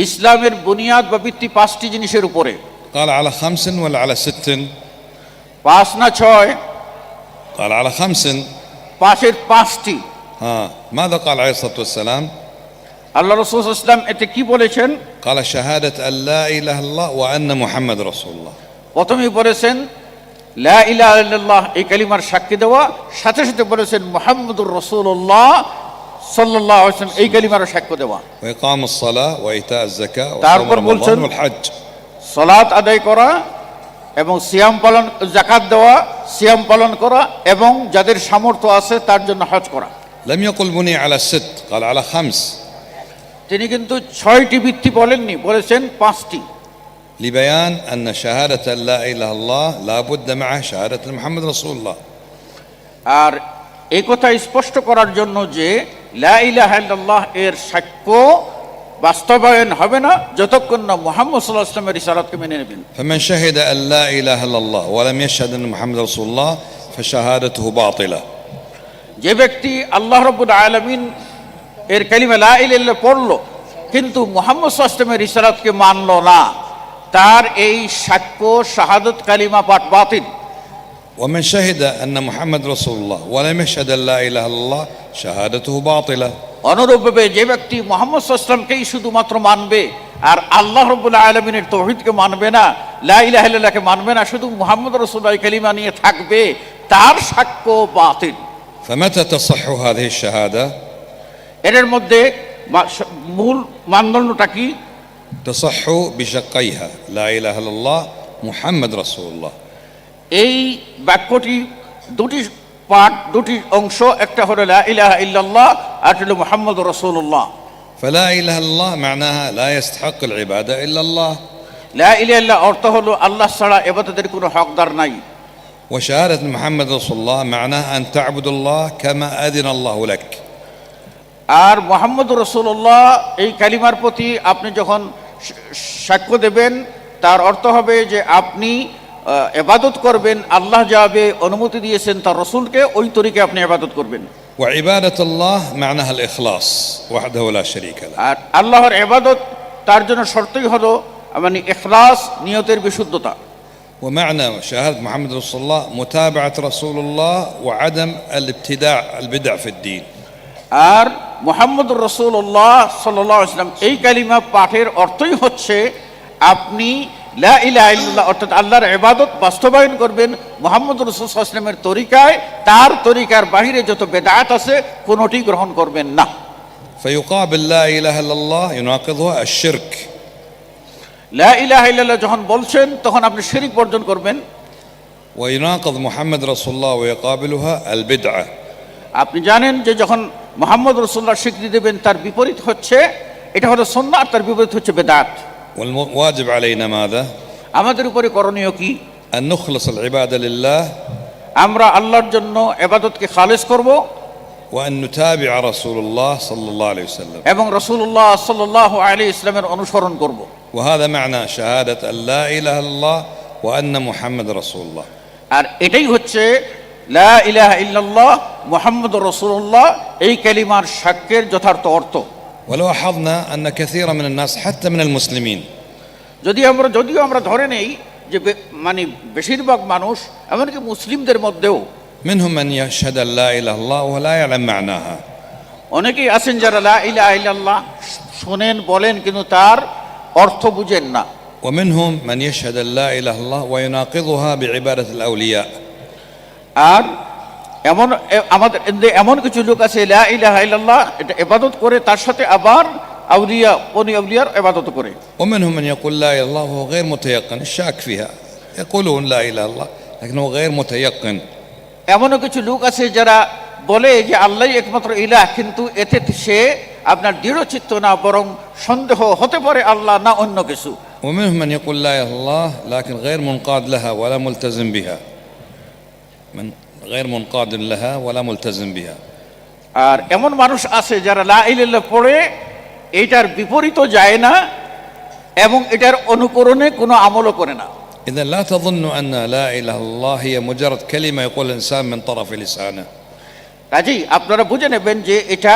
ইসলামের বুনিয়াদ বা ভিত্তি 5টি জিনিসের উপরে। قال على 5 ولا على 6؟ 5 না 6? قال على 5. 5-এর 5টি। ماذا قال عليه الصلاة والسلام؟ আল্লাহ রাসূল সাল্লাল্লাহু আলাইহি ওয়াসাল্লাম এতে কি বলেছেন? قال شهادة أن لا إله إلا الله وأن محمد رسول الله. প্রথমেই বলেছেন লা ইলাহা ইল্লাল্লাহ এই কালিমার সাক্ষী দেওয়া, সাথে সাথে বলেছেন মুহাম্মদুর রাসূলুল্লাহ সাল্লাল্লাহু আলাইহি ওয়াসাল্লাম এই কালিমার সাক্ষ্য দেওয়া। وإقام الصلاة وإيتاء الزكاة তারপর وصوم বলছেন رمضان والحج. সালাত আদায় করা এবং সিয়াম পালন, যাকাত দেওয়া, সিয়াম পালন করা এবং যাদের সামর্থ্য আছে তার জন্য হজ করা। لم يقل بني على 6، قال على 5. তিনি কিন্তু 6টি ভিত্তি বলেননি, বলেছেন 5টি। لبيان أن شهادة أن لا إله إلا الله لا بد معه شهادة أن محمد رسول الله. আর এই কথা স্পষ্ট করার জন্য যে লা ইলাহা ইল্লাল্লাহ এর সাক্ষ্য বাস্তবায়ন হবে না যতক্ষণ না মুহাম্মদ সাল্লাল্লাহু আলাইহি ওয়াসাল্লামের রিসালাতকে মেনে নেবেন। فمن شهد أن لا إله إلا الله ولم يشهد أن محمد رسول الله فشهادته باطلة. যে ব্যক্তি আল্লাহ রাব্বুল আলামিন এর কালিমা লা ইলাহা ইল্লাল্লাহ পড়ল কিন্তু মুহাম্মদ সাল্লাল্লাহু আলাইহি ওয়াসাল্লামের রিসালাতকে মানল না, তার এই সাক্ষ্য শাহাদাত কালিমা পাঠ বাতিল। ومن شهد أن محمد رسول الله ولم يشهد أن لا إله إلا الله شهادته باطلة. অনুরূপভাবে যে ব্যক্তি মুহাম্মদ সাল্লাল্লাহু আলাইহি ওয়াসাল্লামকেই শুধুমাত্র মানবে আর আল্লাহ রাব্বুল আলামিনের তাওহীদকে মানবে না, লা ইলাহা ইল্লাল্লাহকে মানবে না, শুধু মুহাম্মদ রাসূলুল্লাহ কালিমা নিয়ে থাকবে, তার সাক্ষ্য বাতিল। فمتى تصح هذه الشهادة؟ এর মধ্যে মূল মানদণ্ডটা কি? تصح بشقيها لا إله إلا الله محمد رسول الله. এই বাক্যটি দুটি পার্ট, দুটি অংশ, একটা হলো লা ইলাহা ইল্লাল্লাহ আর হলো মুহাম্মদুর রাসূলুল্লাহ। فلا إله إلا الله معناها لا يستحق العبادة إلا الله. লা ইলাহা ইল্লাল্লাহ অর্থ হলো আল্লাহ ছাড়া ইবাদতের কোনো হকদার নাই। وشهادة محمد رسول الله معناها أن تعبد الله كما أذن الله لك. আর মুহাম্মদুর রাসূলুল্লাহ এই কালিমার প্রতি আপনি যখন সাক্ষ্য দেবেন তার অর্থ হবে যে আপনি ইবাদত করবেন, আল্লাহ যাবে অনুমতি দিয়েছেন তার রাসূলকে, ওই তরিকে আপনি ইবাদত করবেন। وعبادة الله معناها الإخلاص وحده لا شريك له. আর আল্লাহর ইবাদত তার জন্য শর্তই হলো মানে ইখলাস, নিয়তের বিশুদ্ধতা। ومعنى شهادة محمد رسول الله متابعة رسول الله وعدم الابتداع البدع في الدين. আর মুহাম্মদুর রাসূলুল্লাহ সাল্লাল্লাহু আলাইহি ওয়াসাল্লাম এই কালিমা পাঠের অর্থই হচ্ছে আপনি লা ইলাহা ইল্লাল্লাহ অর্থাৎ আল্লাহর ইবাদত বাস্তবায়ন করবেন মুহাম্মদুর রাসূল সাল্লাল্লাহু আলাইহি ওয়াসাল্লামের তরিকায়, তার তরিকার বাহিরে যত বেদাত আছে কোনোটি গ্রহণ করবেন না। فيقابل لا إله إلا الله يناقضها الشرك. লা ইলাহা ইল্লাল্লাহ যখন বলছেন তখন আপনি শিরক বর্জন করবেন। ويناقض محمد رسول الله ويقابلها البدعة. আপনি জানেন যে যখন মুহাম্মদ রাসূলুল্লাহ স্বীকৃতি দেবেন তার বিপরীত হচ্ছে, এটা হলো সুন্নাহ, আর তার বিপরীত হচ্ছে বেদাত। والواجب علينا ماذا؟ আমাদের উপরে করণীয় কি? أن نخلص العبادة لله আমরা আল্লাহর জন্য ইবাদতকে খালেস করব وأن نتابع رسول الله صلى الله عليه وسلم. এবং রাসূলুল্লাহ সাল্লাল্লাহু আলাইহি ওয়াসাল্লামের অনুসরণ করব। وهذا معنى شهادة أن لا إله إلا الله وأن محمد رسول الله. আর এটাই হচ্ছে লা ইলাহা ইল্লাল্লাহ মুহাম্মদুর রাসূলুল্লাহ এই কালিমার সাক্ষ্যের যথার্থ অর্থ। ولاحظنا أن كثيرا من الناس حتى من المسلمين যদিও আমরা ধরে নেই যে মানে বেশিরভাগ মানুষ এমনকি মুসলিমদের মধ্যেও منهم من يشهد أن لا إله إلا الله ولا يعلم معناها. অনেকেই আছেন যারা লা ইলাহা ইল্লাল্লাহ শুনেন বলেন কিন্তু তার অর্থ বুঝেন না। ومنهم من يشهد أن لا إله إلا الله ويناقضها بعبادة الأولياء. আর আমাদের এমন কিছু লোক আছে লা ইলাহা ইল্লাল্লাহ এটা ইবাদত করে তার সাথে আবার আউলিয়া আউলিয়ার ইবাদত করে। ومنهم من يقول لا إله إلا الله وهو غير متيقن الشاك فيها، يقولون لا إله إلا الله لكنه غير متيقن. এমনও কিছু লোক আছে যারা বলে যে আল্লাহই একমাত্র ইলাহ কিন্তু এতে সে আপনার দৃঢ়চিত্ত না, বরং সন্দেহ হতে পারে আল্লাহ না অন্য কিছু। ومنهم من يقول لا إله إلا الله لكن غير منقاد لها ولا ملتزم بها، من غير منقاد لها ولا ملتزم بها. আর এমন মানুষ আছে যারা লা ইলাহা ইল্লাল্লাহ পড়ে এটার বিপরীতও যায় না এবং এটার অনুকরণে কোনো আমলও করে না। إذا لا تظن أن لا إله إلا الله هي مجرد كلمة يقول الإنسان من طرف لسانه. কাজেই আপনারা বুঝে নেবেন যে এটা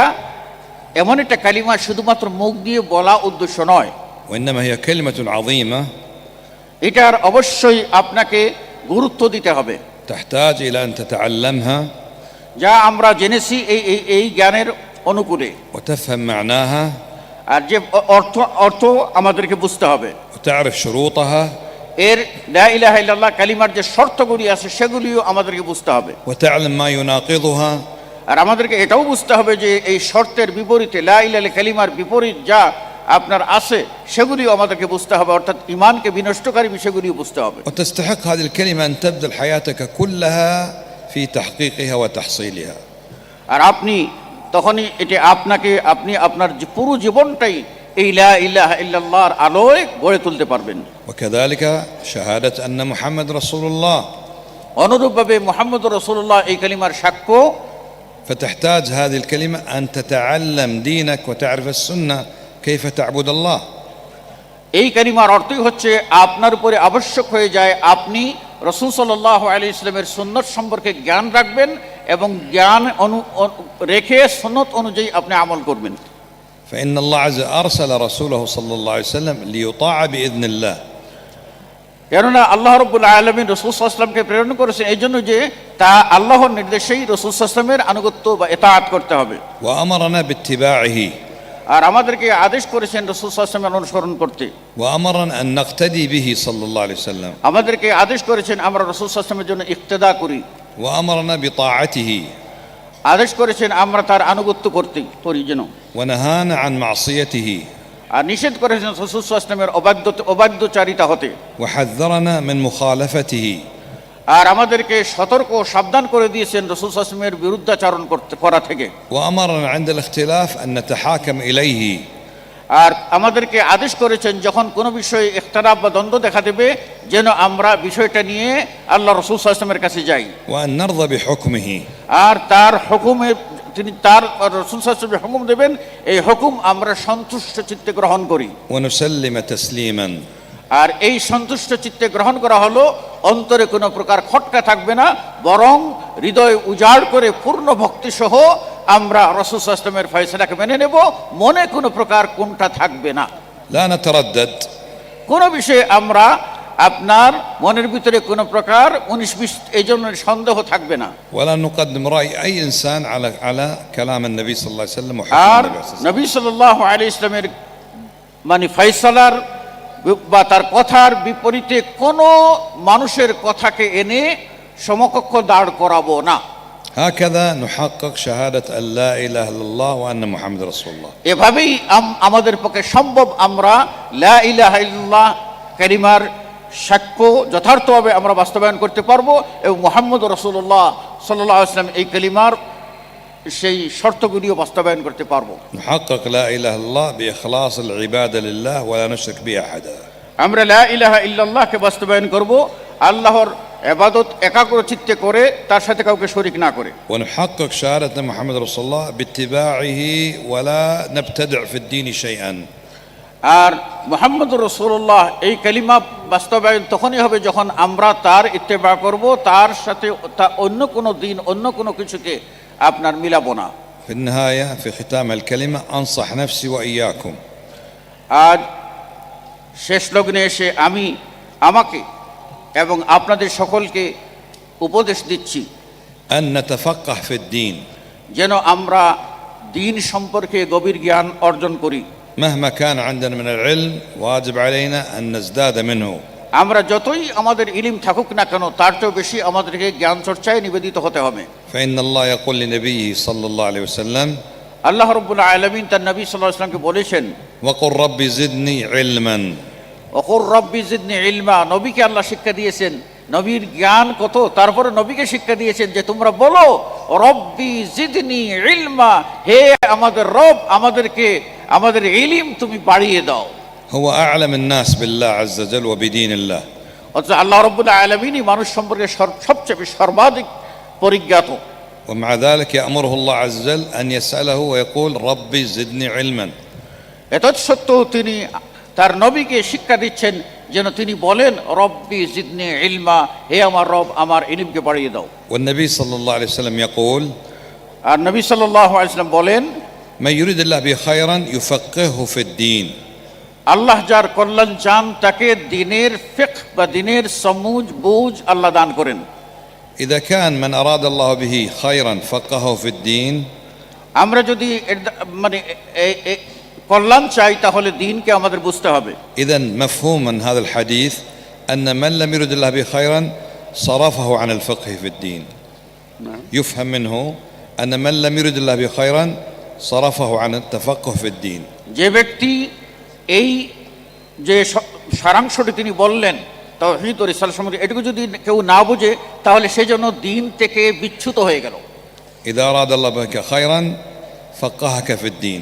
এমন একটা কালিমা শুধুমাত্র মুখ দিয়ে বলা উদ্দেশ্য নয়, وإنما هي كلمة عظيمة এটার অবশ্যই আপনাকে গুরুত্ব দিতে হবে, تحتاج إلى أن تتعلمها যা আমরা জেনেছি এই জ্ঞানের অনুকূলে, وتفهم معناها আর যে অর্থ আমাদেরকে বুঝতে হবে, وتعرف شروطها এর লা ইলাহা ইল্লাল্লাহ কালিমার যে শর্তগুলি আছে সেগুলিও আমাদেরকে বুঝতে হবে, وتعلم ما يناقضها আর আমাদেরকে এটাও বুঝতে হবে যে এই শর্তের বিপরীতে লা ইলাহা ইল্লাল্লাহ কালিমার বিপরীত যা আপনার আছে সেগুলিও আমাদেরকে বুঝতে হবে, অর্থাৎ ঈমানকে বিনষ্টকারী বিষয়গুলিও বুঝতে হবে। وتستحق هذه الكلمة أن تبذل حياتك كلها في تحقيقها وتحصيلها. আর আপনি তখনই এটা আপনি আপনার যে পুরো জীবনটাই এই লা ইলাহা ইল্লাল্লাহর আলোয় গড়ে তুলতে পারবেন। وكذلك شهادة أن محمد رسول الله، অনুরূপভাবে মুহাম্মদুর রাসূলুল্লাহ এই কালিমার সাক্ষ্য। فتحتاج هذه الكلمة أن تتعلم دينك وتعرف السنة كيف تعبد الله. এই কালিমার অর্থই হচ্ছে আপনার উপরে আবশ্যক হয়ে যায় আপনি রাসূল সাল্লাল্লাহু আলাইহি ওয়াসাল্লামের সুন্নাত সম্পর্কে জ্ঞান রাখবেন এবং জ্ঞান রেখে সুন্নাত অনুযায়ী আপনি আমল করবেন। فإن الله عز وجل أرسل رسوله صلى الله عليه وسلم ليطاع بإذن الله. কেননা আল্লাহ রাব্বুল আলামিন রাসূল সাল্লাল্লাহু আলাইহি ওয়াসাল্লামকে প্রেরণ করেছেন এই জন্য যে তা আল্লাহর নির্দেশেই রাসূল সাল্লাল্লাহু আলাইহি ওয়াসাল্লামের আনুগত্য বা ইতাআত করতে হবে। وأمرنا باتباعه، আর আমাদেরকে আদেশ করেছেন রাসূল সাল্লাল্লাহু আলাইহি ওয়াসাল্লামের অনুসরণ করতে। وأمرنا أن نقتدي به صلى الله عليه وسلم. আমাদেরকে আদেশ করেছেন আমরা রাসূল সাল্লাল্লাহু আলাইহি ওয়াসাল্লামের জন্য ইক্তেদা করি। وأمرنا بطاعته، আদেশ করেছেন আমরা তার আনুগত্য করি যেন। ونهانا عن معصيته، আর নিষেধ করেছেন রাসূল সাল্লাল্লাহু আলাইহি ওয়াসাল্লামের অবাধ্যচারিতা হতে। وحذرنا من مخالفته، আর আমাদেরকে সতর্ক সাবধান করে দিয়েছেন রাসূল সাল্লাল্লাহু আলাইহি ওয়াসাল্লামের বিরুদ্ধাচরণ করা থেকে। وأمرنا عند الاختلاف أن نتحاكم إليه، আর আমাদেরকে আদেশ করেছেন যখন কোনো বিষয়ে ইখতিলাফ বা দ্বন্দ্ব দেখা দেবে যেন আমরা বিষয়টা নিয়ে আল্লাহ রাসূল সাল্লাল্লাহু আলাইহি ওয়াসাল্লামের কাছে যাই وأن نرضى بحكمه، আর তার হুকুমে তিনি তার রাসূল সাল্লাল্লাহু আলাইহি ওয়াসাল্লাম হুকুম দেবেন এই হুকুম আমরা সন্তুষ্ট চিত্তে গ্রহণ করি। ونسلم تسليما، আর এই সন্তুষ্ট চিত্তে গ্রহণ করা হলো অন্তরে কোনো প্রকার খটকা থাকবে না, বরং হৃদয় উজাড় করে পূর্ণ ভক্তি সহ আমরা রাসূল সাল্লাল্লাহু আলাইহি ওয়াসাল্লামের ফয়সালাকে মেনে নেব, মনে কোনো প্রকার কোনটা থাকবে না। لا نتردد، কোনো বিষয়ে আমরা আপনার মনের ভিতরে কোনো প্রকার 19-20 এই জন্য সন্দেহ থাকবে না। ولا نقدم رأي أي إنسان على كلام النبي صلى الله عليه وسلم وحكم আর النبي صلى الله عليه وسلم. নবী সাল্লাল্লাহু আলাইহি ইসলামের মানে ফয়সালার বা তার কথার বিপরীতে কোনো মানুষের কথাকে এনে সমকক্ষ দাঁড় করাবো না। هكذا نحقق شهادة أن لا إله إلا الله وأن محمد رسول الله. এভাবেই আমাদের পক্ষে সম্ভব আমরা লা ইলাহা ইল্লাল্লাহ কালিমার সাক্ষ্য যথার্থভাবে আমরা বাস্তবায়ন করতে পারবো এবং মুহাম্মদ রাসূলুল্লাহ সাল্লাল্লাহু আলাইহি ওয়াসাল্লাম এই কালিমার সেই শর্তগুলিও বাস্তবায়ন করতে পারবো। نحقق لا إله إلا الله بإخلاص العبادة لله ولا نشرك به أحدا. আমরা লা ইলাহা ইল্লাল্লাহকে বাস্তবায়ন করব আল্লাহর ইবাদত একাগ্র চিত্তে করে তার সাথে কাউকে শরীক না করে। ونحقق شهادة محمد رسول الله باتباعه ولا نبتدع في الدين شيئا. আর মুহাম্মদুর রাসূলুল্লাহ এই কালিমা বাস্তবায়ন তখনই হবে যখন আমরা তার ইত্তেবা করব, তার সাথে অন্য কোনো দিন অন্য কোনো কিছুকে আপনার মিলাবো না। في النهاية في ختام الكلمة أنصح نفسي وإياكم আজ শেষ লগ্নে এসে আমি আমাকে এবং আপনাদের সকলকে উপদেশ দিচ্ছি أن نتفقه في الدين যেন আমরা দিন সম্পর্কে গভীর জ্ঞান অর্জন করি। مهما كان عندنا من العلم واجب علينا أن نزداد منه. আমরা যতই আমাদের ইলম থাকুক না কেন তার চেয়ে বেশি আমাদেরকে জ্ঞান চর্চায় নিবেদিত হতে হবে। فإن الله يقول لنبيه صلى الله عليه وسلم আল্লাহ রাব্বুল আলামিন তার নবী সাল্লাল্লাহু আলাইহি ওয়াসাল্লামকে বলেছেন وقل ربي زدني علما. ওকুর রব্বি জিদনি ইলমা, নবীকে আল্লাহ শিক্ষা দিয়েছেন নবীর জ্ঞান কত, তারপরে নবীকে শিক্ষা দিয়েছেন যে তোমরা বলো রব্বি জিদনি ইলমা, হে আমাদের রব আমাদেরকে আমাদের ইলম তুমি বাড়িয়ে দাও। هو أعلم الناس بالله عز وجل وبدين الله. অথচ আল্লাহ রাব্বুল আলামিনই মানুষ সম্পর্কে সবচেয়ে বেশি সর্বাধিক পরিজ্ঞাত। ومع ذلك يأمره الله عز وجل أن يسأله ويقول ربي زدني علما. এতৎসত্ত্বেও তিনি তার নবীকে শিক্ষা দিচ্ছেন যেন তিনি বলেন রব্বি জিদনি ইলমা, হে আমার রব আমার ইলমকে বাড়িয়ে দাও। والنبي صلى الله عليه وسلم يقول আর নবী সাল্লাল্লাহু আলাইহি ওয়াসাল্লাম বলেন من يريد الله به خيرا يفقهه في الدين. আল্লাহ যার কল্যাণ চান তাকে দিনের ফিকহ বা দিনের সমুজ বুঝ আল্লাহ দান করেন। إذا كان من أراد الله به خيرا فقهه في الدين. আমরা যদি মানে কল্যাণ চাই তাহলে দিনকে আমাদের বুঝতে হবে। إذا مفهوم من هذا الحديث أن من لم يرد الله به خيرا صرفه عن الفقه في الدين. يفهم منه أن من لم يرد الله به خيرا صرفه عن التفقه في الدين. যে ব্যক্তি এই যে সারাংশটি তিনি বললেন তাওহীদ ও রিসালাত সম্পর্কে, এটুকু যদি কেউ না বুঝে তাহলে সে যেন দিন থেকে বিচ্যুত হয়ে গেল। إذا أراد الله بك خيرا فقهك في الدين.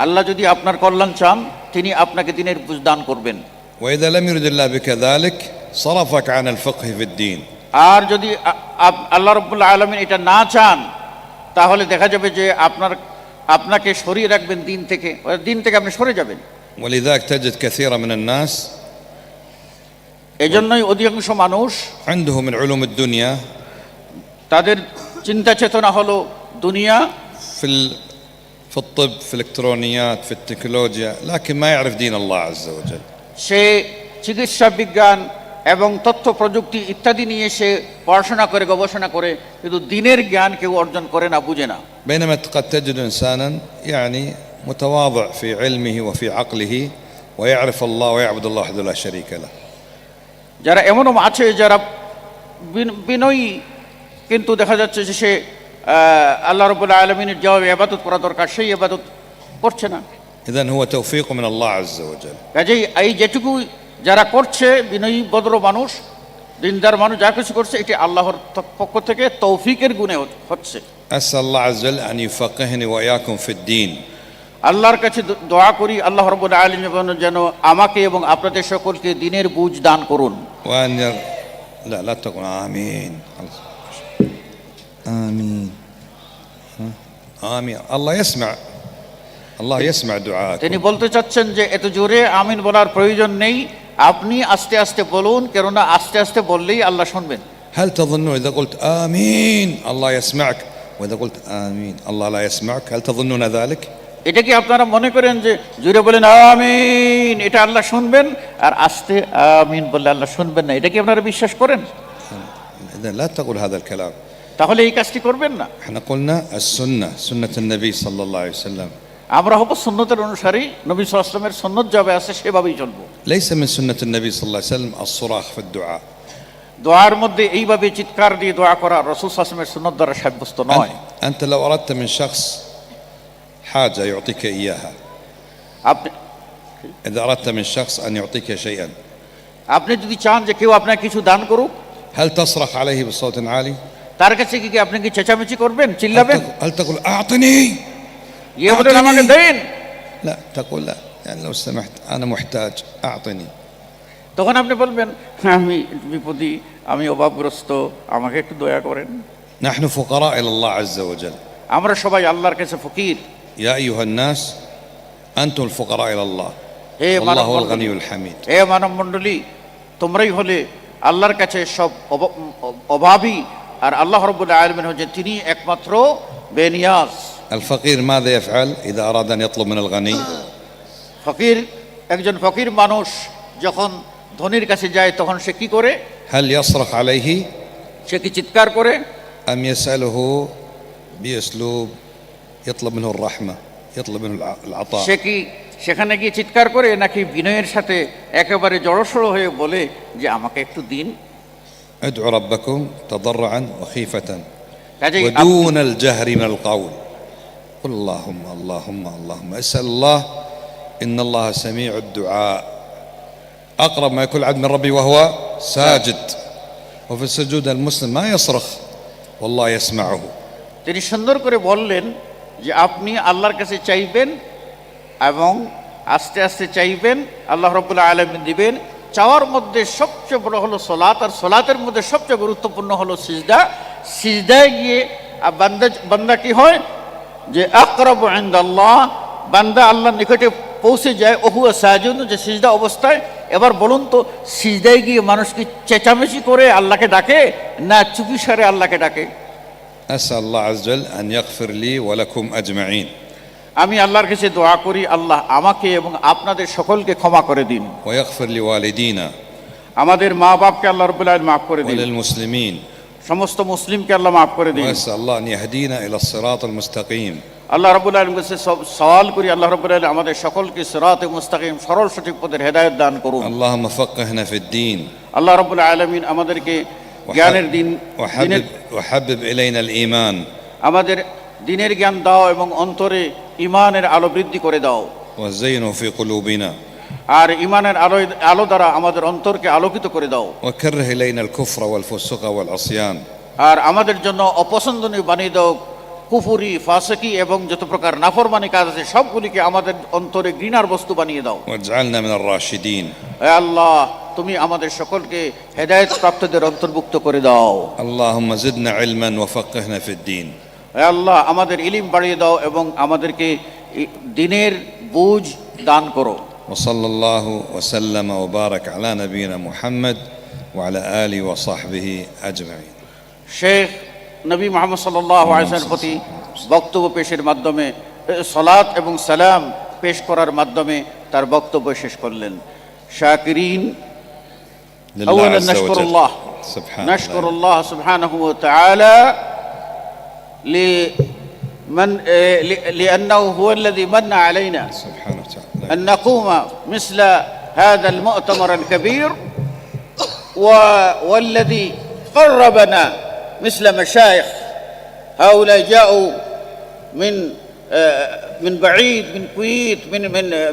আল্লাহ যদি আপনার কল্যাণ চান তিনি আপনাকে দিনের বুঝ দান করবেন। وإذا لم يرد الله بك ذلك صرفك عن الفقه في الدين. আর যদি আল্লাহ রাব্বুল আলামিন এটা না চান তাহলে দেখা যাবে যে আপনাকে সরিয়ে রাখবেন দিন থেকে আপনি সরে যাবেন। ولذلك تجد كثيرا من الناس এজন্যই অধিকাংশ মানুষ عنده من علوم الدنيا তাদের চিন্তা চেতনা হলো দুনিয়া, في الطب في الإلكترونيات في التكنولوجيا، لكن ما يعرف دين الله عز وجل. সে চিকিৎসা বিজ্ঞান এবং তথ্য প্রযুক্তি ইত্যাদি নিয়ে সে পড়াশোনা করে গবেষণা করে, কিন্তু দিনের জ্ঞান কেউ অর্জন করে না, বুঝে না। بينما قد تجد إنسانا يعني متواضع في علمه وفي عقله ويعرف الله ويعبد الله وحده لا شريك له. যারা এমনও আছে যারা বিনয়ী, কিন্তু দেখা যাচ্ছে যে সে আল্লাহ রাব্বুল আলামিনের যে ইবাদত করা দরকার সেই ইবাদত করছে না। إذن هو توفيق من الله عز وجل. কাজেই এই যেটুকু যারা করছে বিনয়ী ভদ্র মানুষ দিনদার মানুষ যা কিছু করছে এটি আল্লাহর পক্ষ থেকে তৌফিকের গুণে হচ্ছে। أسأل الله عز وجل أن يفقهني وإياكم في الدين. আল্লাহর কাছে দোয়া করি আল্লাহ রাব্বুল আলামিন যেন আমাকে এবং আপনাদের সকলকে দিনের বুঝ দান করুন। وأن لا تقول آمين. آمين آمين. الله يسمع دعاءك. তিনি বলতে চাচ্ছেন যে এত জোরে আমিন বলার প্রয়োজন নেই, আপনি আস্তে আস্তে বলুন, কেননা আস্তে আস্তে বললেই আল্লাহ শুনবেন। هل تظنون إذا قلت آمين الله يسمعك وإذا قلت آمين الله لا يسمعك؟ هل تظنون ذلك؟ এটা কি আপনারা মনে করেন যে জোরে বলেন আমিন এটা আল্লাহ শুনবেন আর আস্তে আমিন বললে আল্লাহ শুনবেন না, এটা কি আপনারা বিশ্বাস করেন? إذا لا تقول هذا الكلام. তাহলে এই কাজটি করবেন না। احنا قلنا السنة سنة النبي صلى الله عليه وسلم. আমরা হব সুন্নতের অনুসারী, নবী সাল্লাল্লাহু আলাইহি ওয়াসাল্লামের সুন্নত যাবে আছে সেভাবেই চলব। ليس من سنة النبي صلى الله عليه وسلم الصراخ في الدعاء. দোয়ার মধ্যে এইভাবে চিৎকার দিয়ে দোয়া করা রাসূল সাল্লাল্লাহু আলাইহি ওয়াসাল্লামের সুন্নত দ্বারা সাব্যস্ত নয়। أنت لو أردت من شخص حاجة يعطيك إياها، আপনি إذا أردت من شخص أن يعطيك شيئا আপনি যদি চান যে কেউ আপনাকে কিছু দান করুক, هل تصرخ عليه بصوت عالي؟ তার কাছে কি আপনি কি চেঁচামেচি করবেন, চিল্লাবেন? هل تقول أعطني؟ ইয়ে বলেন আমাকে দেন? لا تقول لا، يعني لو سمحت أنا محتاج أعطني. তখন আপনি বলবেন আমি বিপদী, আমি অভাবগ্রস্ত, আমাকে একটু দয়া করেন। نحن فقراء إلى الله عز وجل. আমরা সবাই আল্লাহর কাছে ফকির। يا أيها الناس أنتم الفقراء إلى الله والله هو الغني الحميد. হে মানব মণ্ডলী, তোমরাই হলে আল্লাহর কাছে সব অভাবী, আর আল্লাহ রাব্বুল আলামিন হচ্ছেন তিনি একমাত্র বেনিয়াজ। الفقير ماذا يفعل إذا أراد أن يطلب من الغني؟ ফকির, একজন ফকির মানুষ যখন ধনীর কাছে যায় তখন সে কি করে? هل يصرخ عليه সে কি চিৎকার করে أم يسأله بأسلوب يطلب منه الرحمة يطلب منه العطاء؟ সে কি সেখানে গিয়ে চিৎকার করে নাকি বিনয়ের সাথে একেবারে জড়সড় হয়ে বলে যে আমাকে একটু দিন? ادعوا ربكم تضرعا وخيفة কাজেই ودون الجهر من القول. قل اللهم اللهم اللهم اسأل الله إن الله سميع الدعاء. أقرب ما يكون العبد من ربي وهو ساجد. وفي السجود المسلم ما يصرخ والله يسمعه. তিনি সুন্দর করে বললেন যে আপনি আল্লাহর কাছে চাইবেন এবং আস্তে আস্তে চাইবেন, আল্লাহ রাব্বুল আলামিন দিবেন। চাওয়ার মধ্যে সবচেয়ে বড় হলো সালাত, আর সালাতের মধ্যে সবচেয়ে গুরুত্বপূর্ণ হলো সিজদা। সিজদায় গিয়ে বান্দা কি হয় যে আকরাবু ইনদাল্লাহ, বান্দা আল্লাহর নিকটে পৌঁছে যায় ওহুয়া সাজিদ, যে সিজদা অবস্থায়। এবার বলুন তো, সিজদায় গিয়ে মানুষ কি চেঁচামেচি করে আল্লাহকে ডাকে না চুপিসারে আল্লাহকে ডাকে? أسأل الله عز وجل أن يغفر لي ولكم أجمعين আমি আল্লাহর কাছে দোয়া করি, আল্লাহ আমাকে এবং আপনাদের সকলকে ক্ষমা করে দিন, ويغفر لوالدينا আমাদের মা বাপকে আল্লাহ রাব্বুল আলামিন মাফ করে দিন, وللمسلمين সমস্ত মুসলিমকে আল্লাহ মাফ করে দিন। وأسأل الله أن يهدينا إلى الصراط المستقيم আল্লাহ রাব্বুল আলামিনের কাছে সওয়াল করি, আল্লাহ রাব্বুল আলামিন আমাদের সকলকে সিরাতে মুস্তাকিম সরল সঠিক পথের হেদায়েত দান করুন। اللهم فقهنا في الدين আল্লাহ রাব্বুল আলামিন আমাদেরকে জ্ঞানের দিন وحبب إلينا الإيمان আমাদের দিনের জ্ঞান দাও এবং অন্তরে ঈমানের আলো বৃদ্ধি করে দাও, وزينه في قلوبنا আর ঈমানের আলো দ্বারা আমাদের অন্তরকে আলোকিত করে দাও, وكره إلينا الكفر والفسوق والعصيان আর আমাদের জন্য অপছন্দনীয় বানিয়ে দাও কুফরি, ফাসিকি এবং যত প্রকার নাফরমানি কাজ আছে সবগুলিকে আমাদের অন্তরে ঘৃণার বস্তু বানিয়ে দাও। واجعلنا من الراشدين হে আল্লাহ, তুমি আমাদের সকলকে হেদায়েত প্রাপ্তদের অন্তর্ভুক্ত করে দাও। اللهم زدنا علما وفقهنا في الدين হে আল্লাহ, আমাদের ইলম বাড়িয়ে দাও এবং আমাদেরকে দ্বীনের বুঝ দান করো। وصلى الله وسلم وبارك على نبينا محمد وعلى آله وصحبه أجمعين. শেখ নবী মুহাম্মদ সাল্লাল্লাহু আলাইহি ওয়াসাল্লামের প্রতি বক্তব্য পেশের মাধ্যমে, সালাত এবং সালাম পেশ করার মাধ্যমে তার বক্তব্য শেষ করলেন। শাকিরিন لله أولا عز نشكر وجل الله سبحانه نشكر الله سبحانه وتعالى لأنه هو الذي من علينا سبحانه وتعالى أن نقوم مثل هذا المؤتمر الكبير والذي قربنا مثل مشايخ هؤلاء جاءوا من بعيد، من الكويت،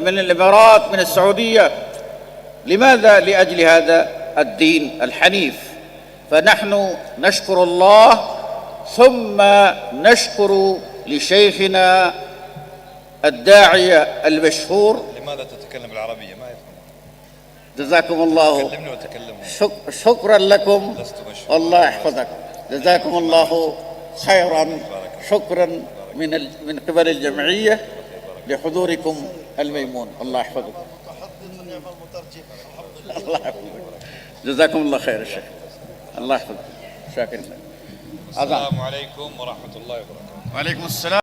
من الإمارات، من السعودية. لماذا؟ لأجل هذا الدين الحنيف. فنحن نشكر الله ثم نشكر لشيخنا الداعية المشهور. لماذا تتكلم العربية؟ ما يفهم. جزاكم الله كلمني وتكلم. شكرا لكم، لست مشهور. الله يحفظكم. جزاكم الله خيرا. شكرا من قبل الجمعية لحضوركم الميمون. الله يحفظكم. الله يحفظكم. جزاكم الله خير يا شيخ. الله يحفظكم. شاكر لك. السلام عليكم ورحمة الله وبركاته. وعليكم السلام.